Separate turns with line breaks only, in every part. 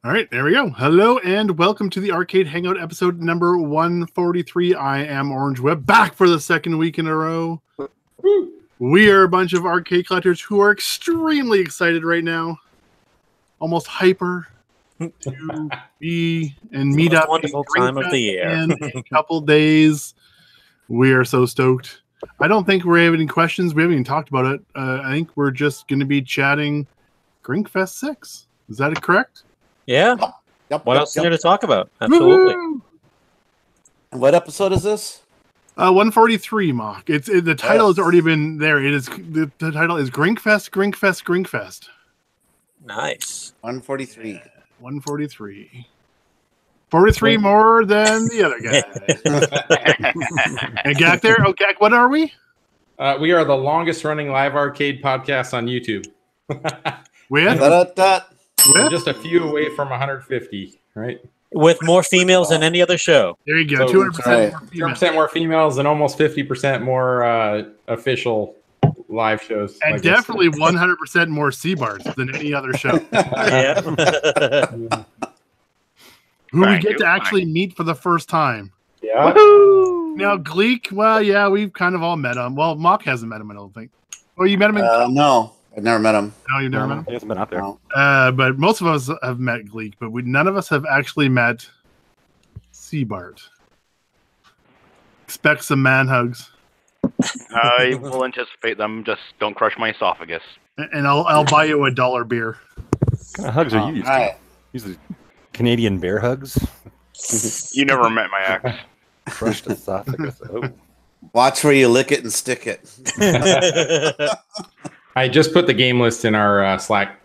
All right, there we go. Hello and welcome to the Arcade Hangout episode number 143. I am Orange Web, back for the second week in a row. We are a bunch of arcade collectors who are extremely excited right now, almost hyper to be and meet up.
Wonderful time of the year.
In a couple days. We are so stoked. I don't think we have any questions. We haven't even talked about it. I think we're just going to be chatting Grinkfest 6. Is that correct?
Yeah.
Yep,
What else is there to talk about? Absolutely.
Woo!
What episode is this?
143, Mock. The title has already been there. It is the title is Grinkfest Grinkfest.
Nice.
143.
143. 43 more than the other guy. And Gak there? Oh, Gak, what are we?
We are the longest running live arcade podcast on YouTube.
With?
Da-da-da.
Just a few away from 150, right?
With more females than any other show.
There you go.
So,
200% more females.
200% more females and almost 50% more official live shows.
And
like
definitely 100% more C-bars than any other show.
Yeah.
Who we get to actually meet for the first time.
Yeah.
Now, Gleek, well, yeah, we've kind of all met him. Well, Mock hasn't met him, I don't think. Oh, you met him?
No, I've never met him.
No, you've never met him?
He hasn't been out there.
No.
But most of us have met Gleek, but none of us have actually met Seabart. Expect some man hugs.
I will anticipate them. Just don't crush my esophagus.
And I'll buy you $1 beer.
What kind of hugs are you used to?
Right.
Usually Canadian bear hugs?
You never met my ex.
Crushed esophagus. Oh.
Watch where you lick it and stick it.
I just put the game list in our Slack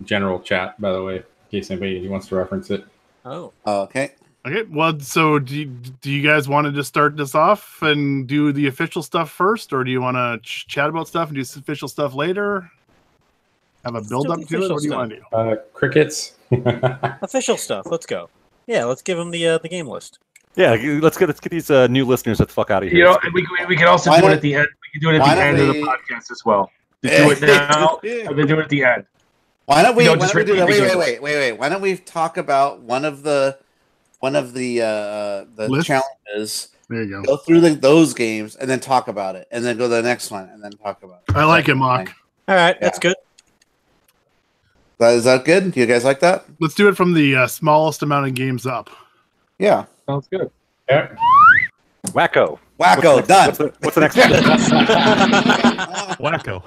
general chat, by the way, in case anybody wants to reference it.
Oh.
Okay.
Okay, well, so do you guys want to just start this off and do the official stuff first, or do you want to chat about stuff and do official stuff later? Have a build up to it? What do you want to do?
Crickets.
Official stuff. Let's go. Yeah, let's give them the game list.
Yeah, let's get these new listeners the fuck out of here.
You know, we can also do it at the end. We can do it at the end of the podcast as well. To do it now, and then do it at the end.
Why don't we?
No,
Why
just
don't we do that?
repeat the
Wait. Why don't we talk about one of the
List?
challenges?
There you go.
Go through those games and then talk about it, and then go to the next one and then talk about it.
I like it, Mock.
All right, that's good.
Is that good? Do you guys like that?
Let's do it from the smallest amount of games up.
Yeah.
Sounds good. Yeah.
Wacko.
Wacko, done.
What's the next one?
Wacko.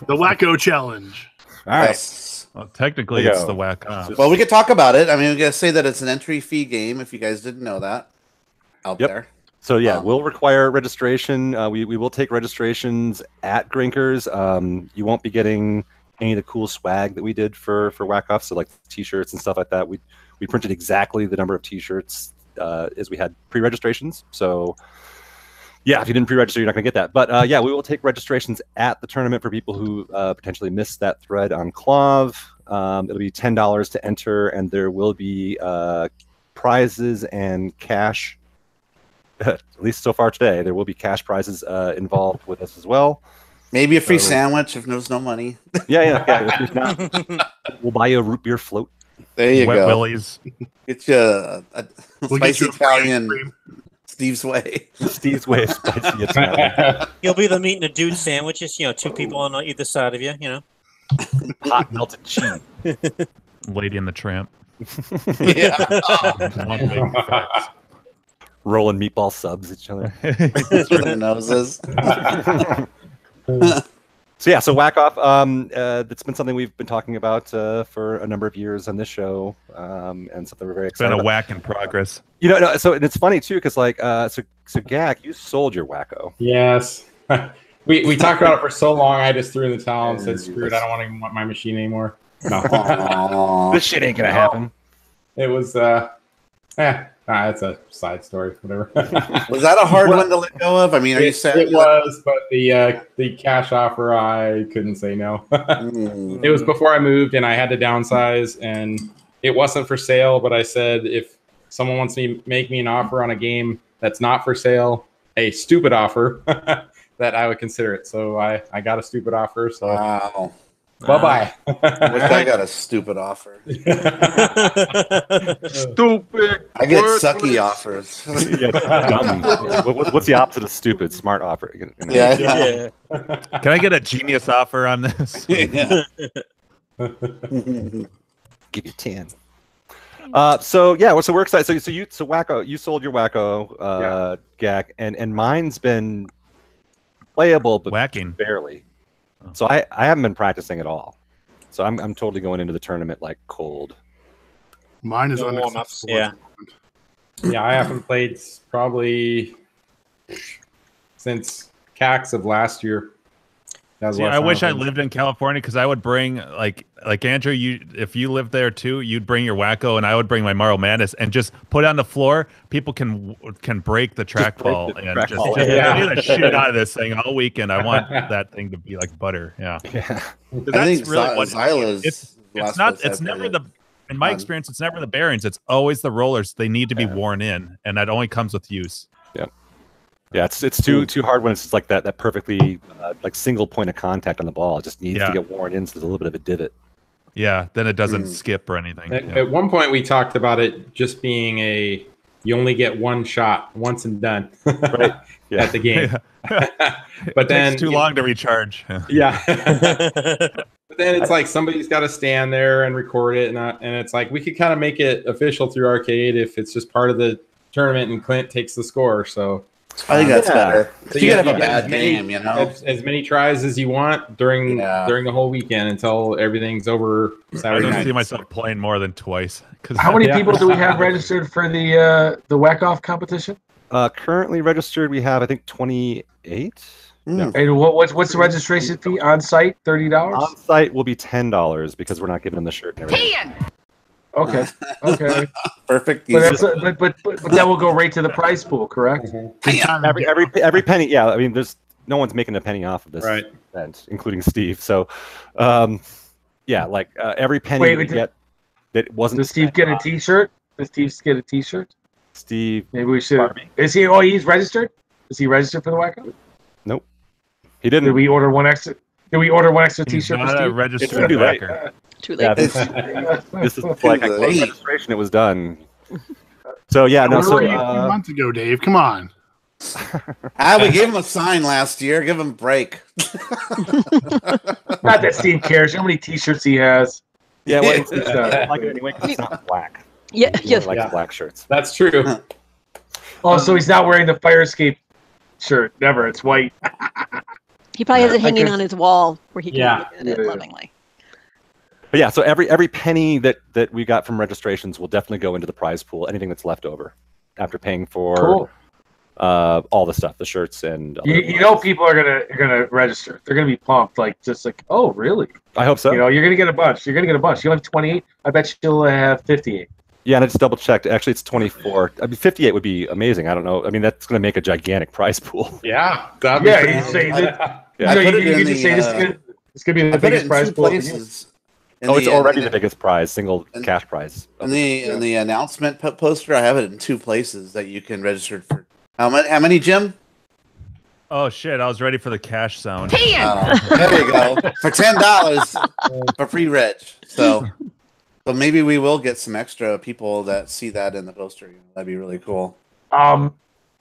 The Wacko Challenge.
All right.
Yes.
Well, technically,
There you
it's
go.
the Wacko.
Well, we could talk about it. I mean, we gotta say that it's an entry fee game. If you guys didn't know that, out
Yep.
there.
So yeah, we'll require registration. We will take registrations at Grinkers. You won't be getting any of the cool swag that we did for Whack Off, so like T-shirts and stuff like that. We printed exactly the number of T-shirts as we had pre-registrations. So yeah, if you didn't pre-register, you're not going to get that. But yeah, we will take registrations at the tournament for people who potentially missed that thread on Clav. It'll be $10 to enter, and there will be prizes and cash. At least so far today, there will be cash prizes involved with us as well.
Maybe a free sandwich if there's no money.
Yeah. If not, we'll buy you a root beer float.
There you
Wet
go.
Willies.
Get you a
We'll get
spicy
you a free ice
Italian
cream.
Steve's way.
Steve's way of spicy Italian.
You'll be the meat and a dude sandwiches. You know, two people on either side of you. You know.
Hot melted cheese.
Lady and the Tramp.
Yeah.
One big fat.
Rolling meatball subs at each other.
Their noses.
So yeah, so Whack Off. That's been something we've been talking about for a number of years on this show, and something we're very
It's been
excited
a
about.
whack in progress.
You know, no, so and it's funny too, because like, so Gak, you sold your Wacko.
Yes. We talked about it for so long, I just threw in the towel and said, screw it, I don't want my machine anymore. No.
Aw.
This shit ain't gonna happen.
It was, it's a side story, whatever.
Was that a hard one to let go of? I mean, are you sad?
It was, but the cash offer, I couldn't say no.
Mm.
It was before I moved, and I had to downsize, and it wasn't for sale. But I said, if someone wants to make me an offer on a game that's not for sale, a stupid offer, that I would consider it. So I got a stupid offer. So
Wow.
Bye-bye.
Wish I got a stupid offer.
Stupid.
I get sucky offers.
Yeah, dumb. What's the opposite of stupid? Smart offer.
Yeah.
Yeah.
Can I get a genius offer on this?
Yeah.
Give you 10. So we're excited. So Wacko, you sold your Wacko, Gak, and mine's been playable, but
Whacking.
barely. So I haven't been practicing at all. So I'm totally going into the tournament like cold.
Mine is
No
unaccessible.
warm-ups, yeah.
Yeah, I haven't played probably since CAX of last year. That was the
See,
last
I
time
wish I
played.
lived in California because I would bring like Andrew. If you lived there too, you'd bring your Wacko and I would bring my Marvel Madness and just put it on the floor. People can break the trackball and just
Yeah.
do the shit out of this thing all weekend. I want that thing to be like butter. Yeah,
Yeah.
I think Zyla's
it's not. It's never the. In my experience, it's never the bearings. It's always the rollers. They need to be worn in, and that only comes with use.
Yeah, it's too hard when it's like that perfectly like single point of contact on the ball. It just needs to get worn in, so there's a little bit of a divot.
Yeah, then it doesn't skip or anything.
At one point, we talked about it just being you only get one shot once and done
Right. Yeah.
at the game. But
It
then
takes too long to recharge.
Yeah. But then it's like somebody's got to stand there and record it, and it's like we could kind of make it official through Arcade if it's just part of the tournament and Clint takes the score. So
I think that's better.
So
You could have a
get
bad game, you know.
as many tries as you want during the whole weekend until everything's over
I
Saturday
don't
night.
see myself playing more than twice.
How many
Yeah.
people do we have registered for the whack-off competition?
Currently registered, we have I think 28. No.
And what's the registration fee on site? $30.
On site will be $10 because we're not giving them the shirt and everything.
Okay. Okay.
Perfect.
But that will go right to the prize pool, correct?
Every penny. Yeah, I mean, there's no one's making a penny off of this
Right.
event, including Steve. So, every penny
Wait,
we get that wasn't.
Does Steve get a T-shirt? Does Steve get a T-shirt?
Steve?
Maybe we should.
Barbie?
Is he? Oh, he's registered. Is he registered for the wacko?
Nope. He didn't.
Did we order one extra? Did we order one extra
He's
T-shirt for
not a
Steve?
registered
too late.
backer.
Too
Yeah,
late.
this is like a closed registration. It was done. So yeah, no.
Where
So
were you a few months ago, Dave? Come on.
We gave him a sign last year. Give him a break.
Not that Steve cares. You know how many T-shirts he has?
yeah, well, it's like it anyway 'cause it's not black.
Yeah,
He
yeah.
likes black shirts.
That's true.
Oh, so he's not wearing the fire escape shirt. Never. It's white.
He probably has it hanging
Okay.
on his wall where he can
Yeah.
look at it
Yeah.
lovingly.
But yeah, so every penny that we got from registrations will definitely go into the prize pool. Anything that's left over after paying for
Cool.
all the stuff, the shirts and.
You know, people are gonna register. They're gonna be pumped. Just like, oh, really?
I hope so.
You know, you're gonna get a bunch. You'll have 28. I bet you'll have 58.
Yeah, and I just double checked. Actually, it's 24. I mean, 58 would be amazing. I don't know. I mean, that's going to make a gigantic prize pool.
Yeah. That'd be
Yeah,
pretty
you say
cool.
that.
Yeah.
You know,
I put
you
it
can
in
just say
the,
it's gonna be
I
the
put it
biggest
in
prize
two
pool.
places.
It's already the biggest prize, single cash prize.
In the announcement poster, I have it in two places that you can register for. How many, Jim?
Oh shit! I was ready for the cash sound.
There you go. For $10 for free reg. So maybe we will get some extra people that see that in the poster. That'd be really cool.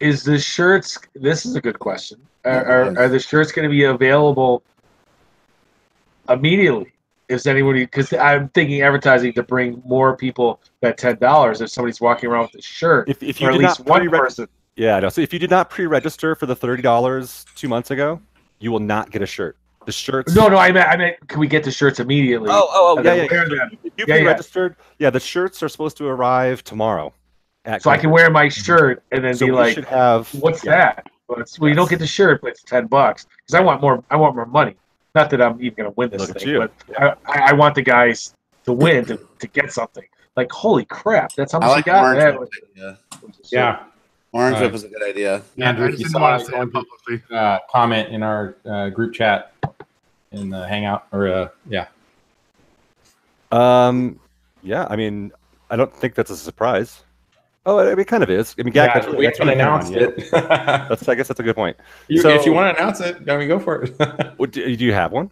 Is the shirts? This is a good question. Are the shirts going to be available immediately? Is anybody? Because I'm thinking advertising to bring more people that $10. If somebody's walking around with a shirt,
If you
or at
did
least
not
one person.
Yeah, no. So if you did not pre-register for the $30 2 months ago, you will not get a shirt. The shirts.
No, I meant, can we get the shirts immediately?
Oh,
and
yeah,
then
yeah.
wear them?
If you
Yeah, yeah.
pre-registered, yeah, the shirts are supposed to arrive tomorrow.
So I can wear my shirt and then
So
be
we
like,
should have.
"What's
yeah.
that?" Well, you don't get the shirt, but it's $10 because I want more. I want more money. Not that I'm even going to win this
Look at
thing,
you.
but I want the guys to win to get something. Like, holy crap, that's how
I
much
like
you got.
Orange
Yeah.
Whip. Yeah.
Yeah.
Orange Whip is a good idea.
Andrew,
I
if
just
you
didn't want
saw
to say it publicly.
comment in our group chat in the Hangout, or yeah.
Yeah, I mean, I don't think that's a surprise. Oh, it kind of is. I mean,
Yeah,
Gak,
we haven't announced it.
I guess that's a good point.
If
So-
you want to announce it, I mean, go for it.
Do you have one?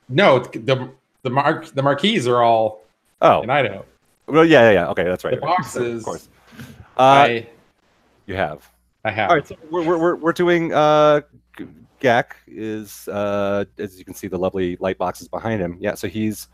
No, the marquees are all in Idaho.
Well, yeah. Okay, that's right.
The boxes,
of course. You have.
I have.
All right, so we're doing. Gak is, as you can see, the lovely light boxes behind him. Yeah, so he's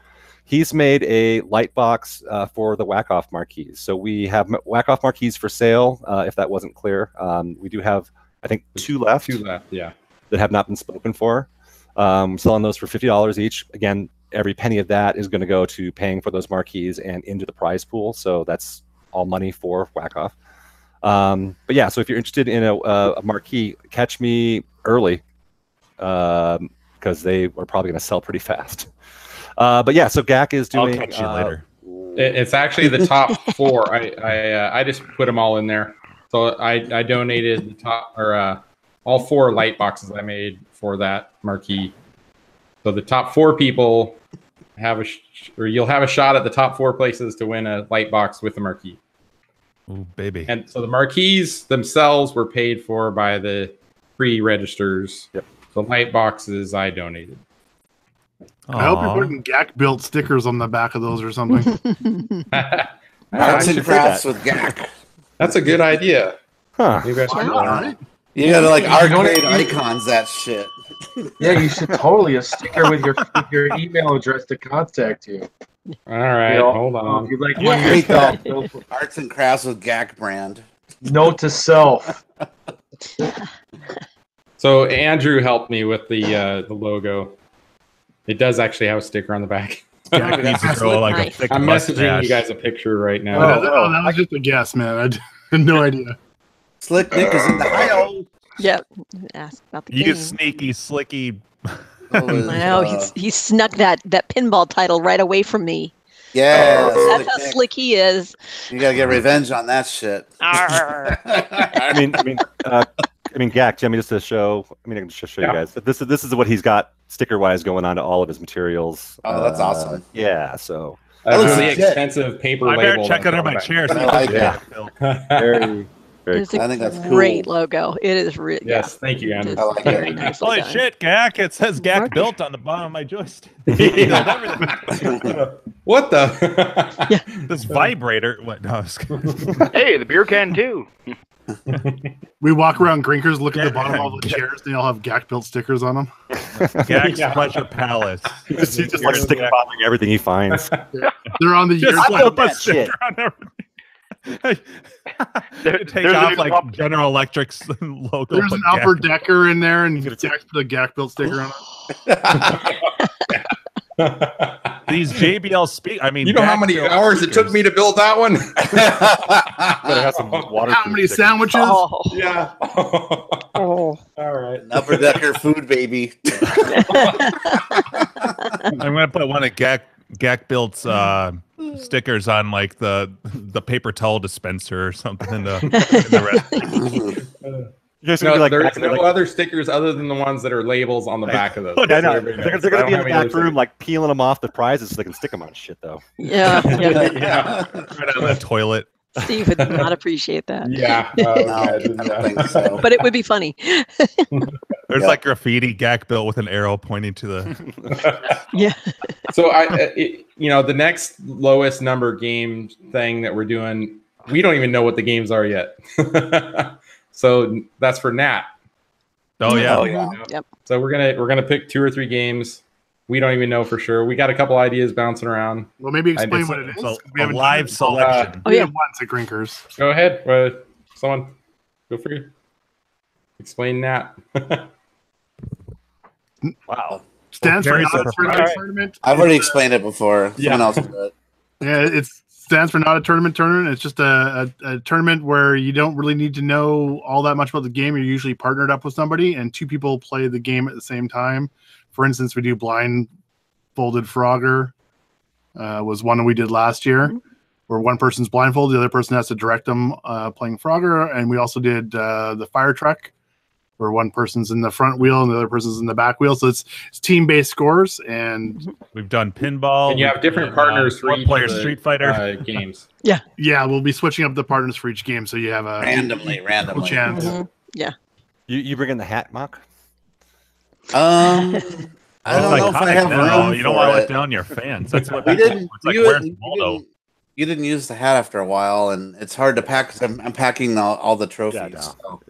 made a light box for the Whack-Off marquees. So we have Whack-Off marquees for sale. If that wasn't clear, we do have, I think, two left.
Yeah.
That have not been spoken for. Selling those for $50 each. Again, every penny of that is going to go to paying for those marquees and into the prize pool. So that's all money for Whack-Off. But yeah, so if you're interested in a marquee, catch me early because they are probably going to sell pretty fast. But yeah, so Gak is doing.
I'll catch you later.
It's actually the top 4. I just put them all in there. So I donated the top all 4 light boxes I made for that marquee. So the top 4 people you'll have a shot at the top 4 places to win a light box with the marquee.
Ooh, baby.
And so the marquees themselves were paid for by the pre-registers.
Yep.
The light boxes I donated.
I hope you're putting Gak built stickers on the back of those or something.
Arts and crafts with Gak.
That's a good idea.
Huh.
You gotta like arcade icons that shit.
Yeah, you should totally a sticker with your email address to contact you.
All right, hold on.
You like
Arts and crafts with Gak brand.
Note to self.
So Andrew helped me with the logo. It does actually have a sticker on the back.
Gak needs to grow like a thick
I'm
mustache.
messaging you guys a picture right now.
Oh, that was just a guess, man. I had no idea.
Slick Nick is in the high.
Yep. Ask about the
You
game.
get sneaky, slicky.
I know he snuck that pinball title right away from me.
Yeah,
That's how slick he is.
You gotta get revenge on that shit.
I mean, Gak, do you want me just to show? I mean, I can just show you guys. But this is what he's got sticker-wise going on to all of his materials.
Oh, that's awesome.
Yeah, so
a really expensive paper
I better
label.
check under my chair. So
I like
yeah.
it.
Very
It's
cool.
a
I think that's
great
cool.
logo. It is really
Yes, thank you, Andrew.
It's
I like
very
it.
nicely
Holy
done.
shit, Gak! It says Gak
Okay.
built on the bottom of my joystick.
What the?
This vibrator. What? No, I was
Hey, the beer can too.
We walk around Grinkers, look at the bottom of all the chairs, they all have Gak built stickers on them.
Gak's Pleasure Palace.
He just like stick bombing everything he finds.
They're on the year.
Just slap a
that shit.
sticker on everything. Take
there's
off
a
like
couple-
General Electric's logo.
There's
but
an
Gak.
Upper Decker in there, and Jack's put a Gak built sticker on it.
These JBL speak. I mean,
You know how
Gak
many
built
hours it took
speakers.
me to build that one?
Better have some water.
How many sandwiches?
Oh,
Yeah.
oh.
All right.
An Upper Decker food baby.
I'm gonna put one of Gak built's stickers on like the paper towel dispenser or something in the rest.
You guys
No,
gonna be like,
there's
back in the,
no
like
other stickers other than the ones that are labels on the back of those.
I know.
So everybody
They're
knows.
gonna
I
be
don't
in the
have any
back
other
room, like peeling them off the prizes so they can stick them on shit, though.
Yeah, yeah.
Yeah.
Right on the toilet.
Steve would not appreciate that.
Yeah.
No,
Okay,
I don't think so.
But it would be funny.
There's
Yeah.
like graffiti Gak built with an arrow pointing to the.
Yeah.
So the next lowest number game thing that we're doing, we don't even know what the games are yet. So that's for Nat.
Oh yeah.
Oh, yeah.
Yep.
So we're gonna pick 2 or 3 games. We don't even know for sure. We got a couple ideas bouncing around.
Well, maybe explain
it's
what it is.
It's
'cause we
a
haven't
live
done it.
selection.
We
Oh, yeah.
did it once at Grinkers.
Go ahead. Someone, go for it. Explain Nat.
Wow.
Stands for
Very
not a
simple.
tournament.
Alright.
Tournament.
I've already explained it before.
Yeah.
Someone else will do it.
Yeah, it stands for not a tournament. It's just a tournament where you don't really need to know all that much about the game. You're usually partnered up with somebody, and 2 people play the game at the same time. For instance, we do blindfolded Frogger. Was one we did last year, where one person's blindfolded, the other person has to direct them playing Frogger. And we also did the fire truck, where one person's in the front wheel and the other person's in the back wheel. So it's team-based scores, and
We've done pinball.
And you have different partners for each
player
of the,
Street Fighter.
games.
yeah, we'll be switching up the partners for each game, so you have a
Randomly.
equal chance.
Mhm. Yeah.
You bring in the hat, Mock?
I don't know if I have room
You don't
for
want to
it.
let down your fans. That's what
We didn't.
It's like,
you,
where's
you
Waldo?
you didn't use the hat after a while, and it's hard to pack because I'm packing all the trophies.
Yeah, no.
So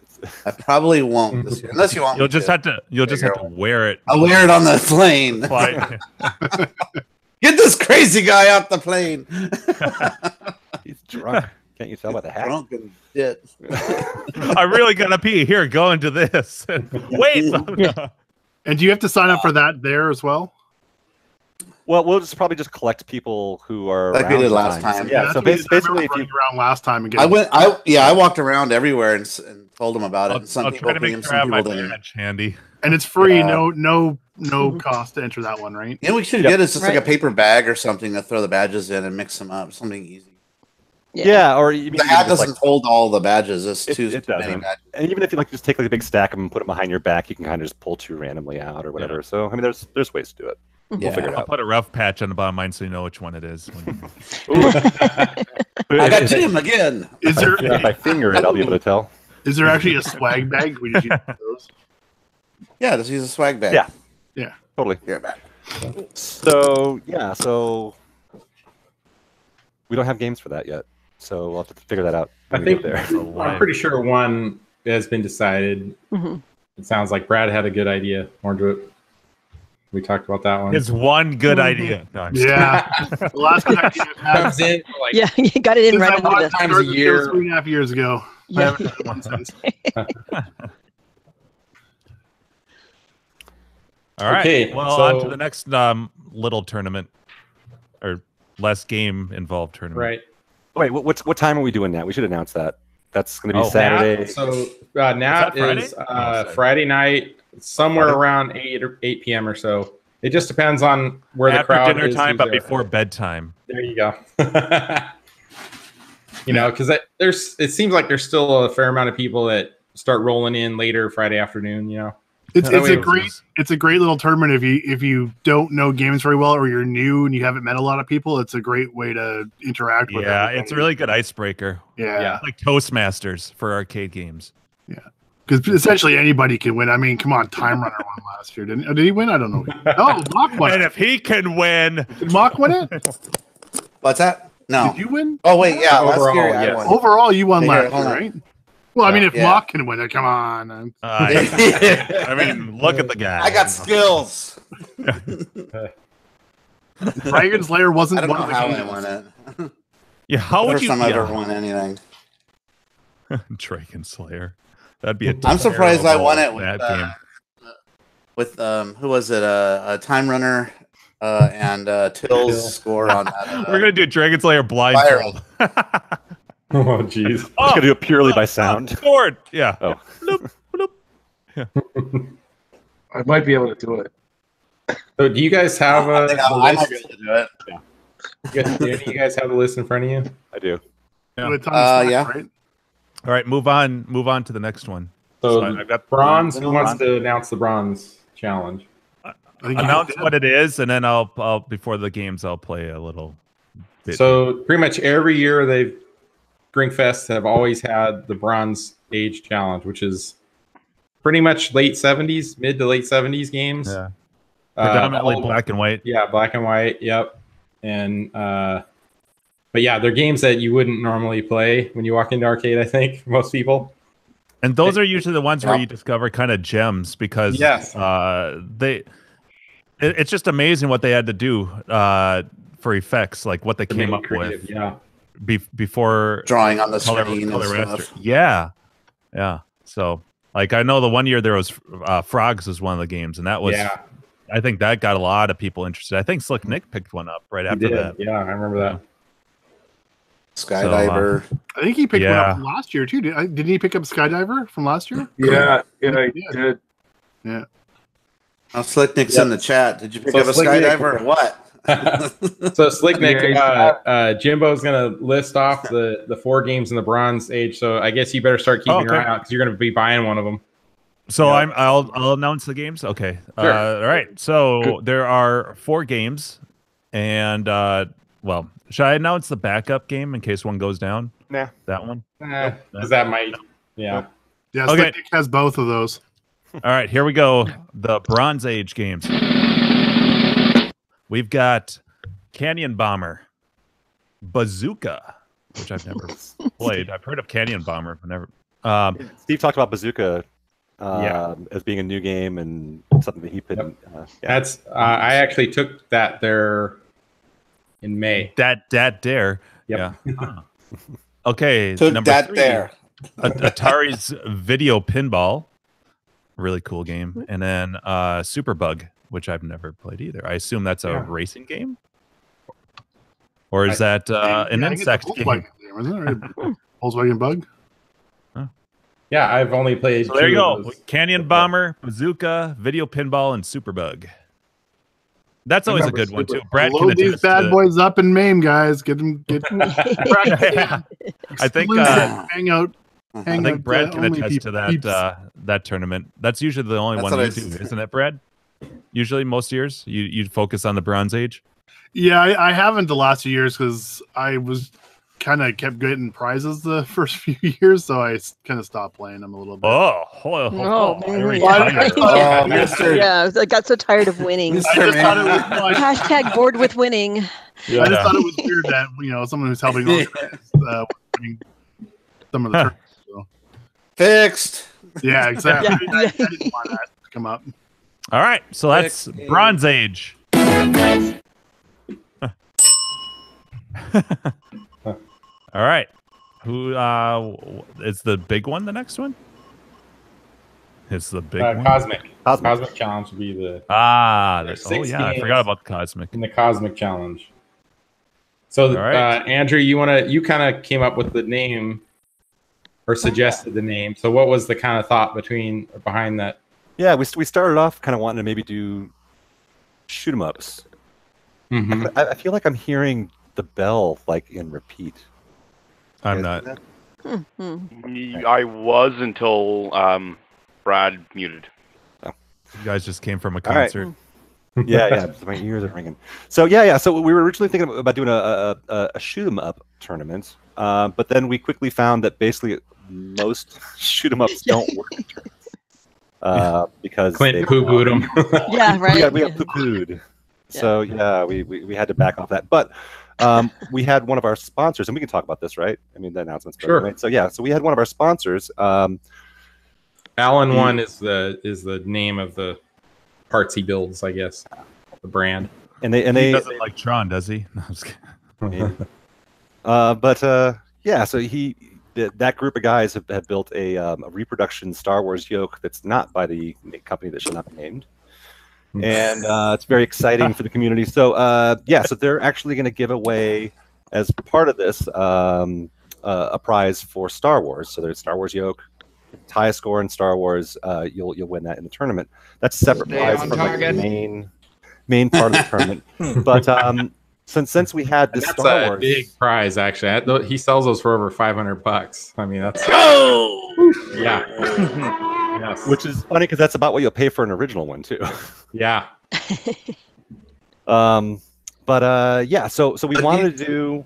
I probably won't this year, unless you want.
You'll
me
just
to.
have to. You'll just have to wear it.
I'll wear it on the plane.
Fly.
Get this crazy guy off the plane.
He's drunk. Can't you tell by the hat?
Drunk and shit.
I'm really gonna pee. Here, go into this. Wait.
And do you have to sign up for that there as well?
Well, we'll just probably just collect people who are
Like we
around
did last
sometimes.
time.
Yeah.
that's
So
what we did. I remember
basically, if you
running around last time and
I
getting.
I walked around everywhere and told them about it. And some
I'll
people
try to make
came,
sure I have
some
my
people didn't.
badge handy.
And it's free.
Yeah.
No cost to enter that one, right?
You know, we should get is just like a paper bag or something to throw the badges in and mix them up. Something easy.
yeah, or you
The hat doesn't hold all the badges. It's
It
too many
doesn't.
badges.
And even if you like just take like a big stack of them and put them behind your back, you can kind of just pull two randomly out or whatever. So I mean, there's ways to do it.
Yeah.
We'll figure it
I'll
out.
put a rough patch on the bottom of mine so you know which one it is.
I got Jim again.
Is there
If I finger it, I'll be able to tell.
is there actually a swag bag? We just use those.
Yeah, just use a swag bag.
Yeah.
Yeah.
Totally.
Here, back.
So yeah, so we don't have games for that yet. So we'll have to figure that out.
I
when we
think
get there.
I'm pretty sure one has been decided. It sounds like Brad had a good idea. We talked about that one.
It's one good idea. No, I'm just
Yeah. The last good idea I've had
Comes in like
Yeah, you got it in
since
right
I
under
watched
the.
times a
Garden
year.
Tales 3.5 years ago. I
Yeah.
haven't done one since.
All right.
Okay,
Well,
so-
on to the next little tournament or less game involved tournament.
right.
Wait, what time are we doing that? We should announce that. That's going to be
Oh,
Saturday.
So Nat
Friday?
is
Oh,
Friday night, somewhere around 8 p.m. or so. It just depends on where the
After
crowd
dinner
is.
time,
who's
but
there.
before bedtime.
There you go. You know, because it seems like there's still a fair amount of people that start rolling in later Friday afternoon. You know,
It's
That
it's
way
a great little tournament if you don't know games very well or you're new and you haven't met a lot of people. It's a great way to interact with.
Yeah,
everybody.
it's a really good icebreaker.
Yeah,
Like Toastmasters for arcade games.
because essentially anybody can win. I mean, come on, Time Runner won last year, did he win? I don't know. Oh, Mock won.
And if he can win,
Did Mock win it?
What's that? No.
Did you win?
Oh wait, yeah. Last
Overall,
year I
yes.
won.
Overall, you won
Here,
last
hold
year,
on.
right? Well, I mean, if
Yeah.
Mock can win it, come on.
I mean, look at the guy.
I got skills.
Dragon Slayer
I
wasn't
don't
one
know
of the
how
games.
I won it.
Yeah, how would
First
you?
time I've
yeah.
ever won anything.
Dragon Slayer. That'd be a.
I'm surprised I won it
terrible
with,
that game.
with who was it? A Time Runner and Till's score on that.
We're gonna do Dragon Slayer blindfold.
oh jeez.
Just going to do it purely by sound.
Sword. Yeah.
Oh.
Bloop, bloop.
I might be able to do it.
So do you guys have
I
a
think
the
I might
list?
be able to do it.
Do any of you guys have the list in front of you?
I do.
Yeah.
With a ton of stuff,
Yeah.
right?
All right, move on to the next one.
So
I've got
bronze. Who wants to announce the bronze challenge?
I think you
announce
did.
what it is, and then I'll before the games I'll play a little bit.
So pretty much every year Grinkfest have always had the Bronze Age Challenge, which is pretty much late 70s, mid to late 70s games.
Yeah. Predominantly
all-
black and white.
Yeah, black and white. Yep. And but yeah, they're games that you wouldn't normally play when you walk into arcade. I think for most people.
And those are usually the ones where
Yeah.
you discover kind of gems because
Yes.
it's just amazing what they had to do for effects, like what they
To
came
make
up
it creative,
with
Yeah.
before
Drawing on the
color
screen and
raster.
stuff.
Yeah. So like I know the one year there was Frogs was one of the games, and that was
Yeah.
I think that got a lot of people interested. I think Slick Nick picked one up right
He
after
did.
that.
Yeah, I remember that.
Skydiver.
I think he picked one
Yeah.
up last year too. Didn't he pick up Skydiver from last year?
Yeah, I
Yeah.
did.
Oh, Slick Nick's in the chat. Did you pick
So
up a
Slick Nick-
Skydiver or what?
So Slick Nick,
Yeah,
Jimbo's gonna list off the 4 games in the Bronze Age. So I guess you better start keeping your
Okay.
eye out because you're gonna be buying one of them.
So
Yeah.
I'll announce the games. Okay.
Sure.
All right. So there are 4 games, and well, should I announce the backup game in case one goes down?
Nah.
That one.
Because that might, yeah.
Yeah,
Okay.
Slick Nick has both of those.
All right. Here we go. The Bronze Age games. We've got Canyon Bomber, Bazooka, which I've never played. I've heard of Canyon Bomber, but never.
Steve talked about Bazooka as being a new game and something that he put.
Yep. That's I actually took that there in May.
That dare.
Yep.
Yeah. Okay.
Took
number
that
3,
there.
Atari's Video Pinball, really cool game, and then Superbug, which I've never played either. I assume that's a racing game, or is that an insect game?
Isn't it? Volkswagen Bug.
Yeah, I've only played.
So there you go. Canyon Bomber, Bazooka, Video Pinball, and Superbug. That's always a good one too. Brad can
load these bad boys up in MAME, guys. Get them.
I think
Hangout.
I think Brad can attest to that that tournament. That's usually the only one we do, isn't it, Brad? Usually, most years you focus on the Bronze Age.
Yeah, I haven't the last few years because I was kind of kept getting prizes the first few years, so I kind of stopped playing them a little bit.
Yeah, I got so tired of winning.
I just thought it was fun.
Hashtag bored with winning.
I just thought it was weird that someone who's helping winning some of the tournaments. So.
Fixed.
Yeah, exactly. I didn't want that to come up.
All right, so that's Bronze Age. All right, who is the big one? The next one? It's the big one.
Cosmic Challenge would be the
I forgot about the Cosmic.
In the Cosmic Challenge. So, Andrew, you kind of came up with the name or suggested the name. So, what was the kind of thought behind that?
Yeah, we started off kind of wanting to maybe do shoot 'em ups.
Mm-hmm.
I feel like I'm hearing the bell like in repeat.
I'm not.
I was until Brad muted.
You guys just came from a concert.
Right. Yeah, my ears are ringing. So yeah. So we were originally thinking about doing a shoot 'em up tournament, but then we quickly found that basically most shoot 'em ups don't work in tournaments because
Clint poo-pooed them.
Yeah, right.
We got poo-pooed. So yeah, we had to back off that, but. We had one of our sponsors, and we can talk about this, right? I mean, the announcements.
Sure.
Right? So yeah, so we had one of our sponsors.
Allen One is the name of the parts he builds, I guess, the brand.
And they
he doesn't like Tron, does he? No, I'm just kidding.
Yeah, so that group of guys have built a reproduction Star Wars yoke that's not by the company that should not be named. And it's very exciting for the community. So so they're actually going to give away, as part of this, a prize for Star Wars. So there's Star Wars yoke, tie a score in Star Wars, you'll win that in the tournament. That's a separate prize from like the main part of the tournament. But since we had this Star Wars,
big prize actually. He sells those for over $500. I mean, that's yeah. Yes.
Which is funny because that's about what you'll pay for an original one too.
Yeah.
So we wanted to do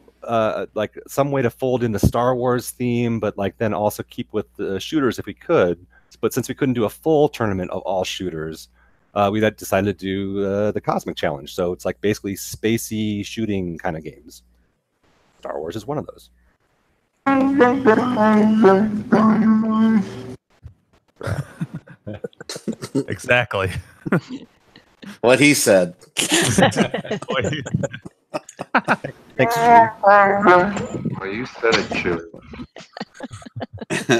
like some way to fold in the Star Wars theme, but like then also keep with the shooters if we could. But since we couldn't do a full tournament of all shooters, we decided to do the Cosmic Challenge. So it's like basically spacey shooting kind of games. Star Wars is one of those.
Exactly.
What he said.
Thanks.
Well, you said it, Chew.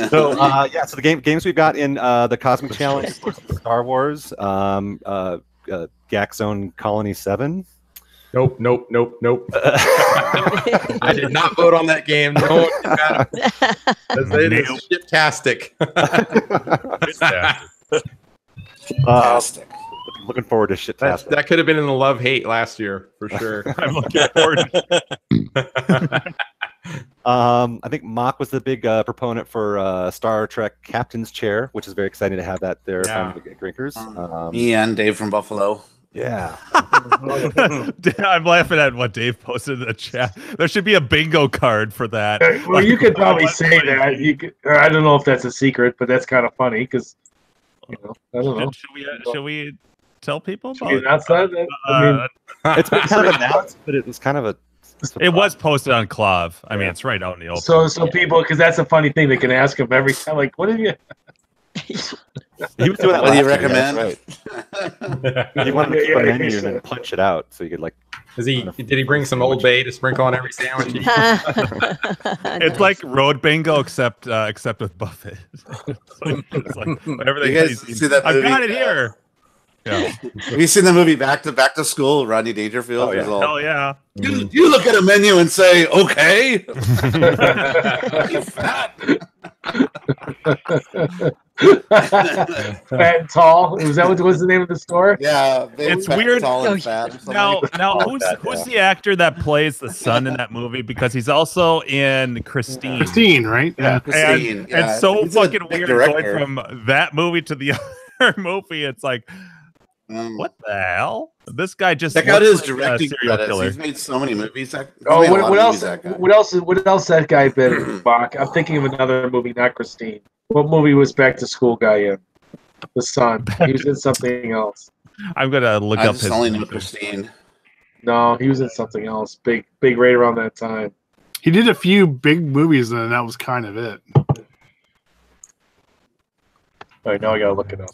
So so the games we've got in the Cosmic Challenge: Star Wars, Gak Zone Colony 7.
Nope. I did not vote on that game. No, it is shit-tastic.
Looking forward to shit-tastic.
That could have been in the love-hate last year, for sure.
I'm looking forward to it.
I think Mock was the big proponent for Star Trek Captain's Chair, which is very exciting to have that there at Grinkers.
Me and Dave from Buffalo.
Yeah.
I'm laughing at what Dave posted in the chat. There should be a bingo card for that.
Well, you could probably say that. You could, I don't know if that's a secret, but that's kind of funny because, I don't know.
Should we tell people
Should we
about
announce that? I mean,
It's been kind of announced, but it was kind of a.
it was posted on Clav. I mean, it's right out in the open.
so people, because that's a funny thing, they can ask him every time, like, what did you?
He was doing that.
What do you
last year,
recommend?
right. He wanted to keep a menu and then punch it out, so you could like.
Did he bring some Old Bay to sprinkle on every sandwich?
It's like road bingo, except with Buffett. it's like whatever they
You guys see that
I've
movie?
got it here. Yeah.
Have you seen the movie Back to School? Rodney Dangerfield.
Oh, yeah.
Was all,
Hell yeah.
you look at a menu and say, "Okay." You fat.
Fat and Tall. Was that what was the name of the store?
Yeah,
It's
fat,
weird.
Tall, and fat. or something.
Now, who's the actor that plays the son in that movie? Because he's also in Christine.
Christine, right? Yeah.
Christine,
And
yeah.
it's so
He's a
fucking
big
weird
director.
going from that movie to the other movie. It's like, what the hell? This guy just
Check out
looks
his
like a
directing
serial
credits.
killer.
He's made so many movies. He's
Oh,
made a lot
what
of
else?
movies, that guy.
What else that guy been in, Bach? I'm thinking of another movie, not Christine. What movie was Back to School guy in? The Son. He was in something else.
I'm gonna look
I
up
just
his.
only know Christine.
No, he was in something else. Big right around that time.
He did a few big movies, and that was kind of it.
All right, now I gotta look it up.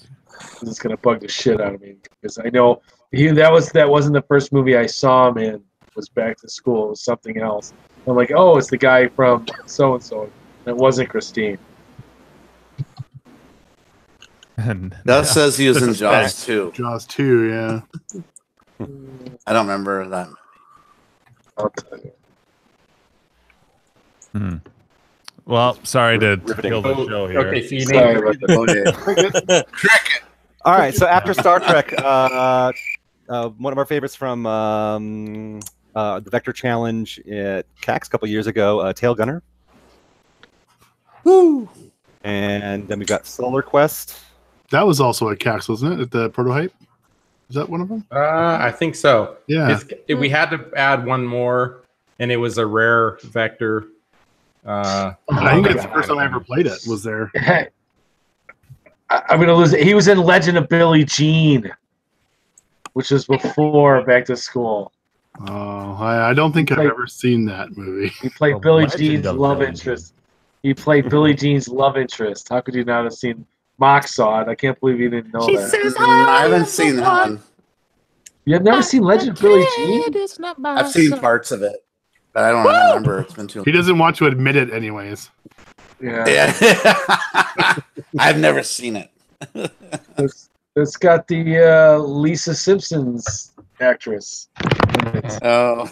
This is gonna bug the shit out of me because I know that wasn't the first movie I saw him in. Was Back to School. It was something else. I'm like, oh, it's the guy from so and so. It wasn't Christine.
That says he was in
Disrespect.
Jaws 2.
Jaws 2, yeah.
I don't remember that.
I'll tell you.
Well, sorry to
Riveting.
kill the show here.
Okay, so you
Sorry
named
about that.
Cricket.
All right, so after Star Trek, one of our favorites from the Vector Challenge at CAX a couple years ago, Tail Gunner.
Woo.
And then we've got Solar Quest.
That was also at CAX, wasn't it? At the prototype? Is that one of them?
I think so.
Yeah.
We had to add one more, and it was a rare Vector.
I think that's the first time I ever played it. Was there?
I'm gonna lose it. He was in Legend of Billie Jean, which was before Back to School.
Oh, I don't think I've ever seen that movie.
He played
The
Billie
Legend
Jean's
of
love
Billie
interest. He played Billie Jean's love interest. How could you not have seen? Mock saw it. I can't believe you didn't know that.
I haven't seen that one.
You have never seen Legend of Billie Jean?
I've seen parts of it, but I don't remember. It's been too long.
He doesn't want to admit it, anyways.
Yeah.
Yeah. I've never seen it.
It's got the Lisa Simpson's actress.
Oh.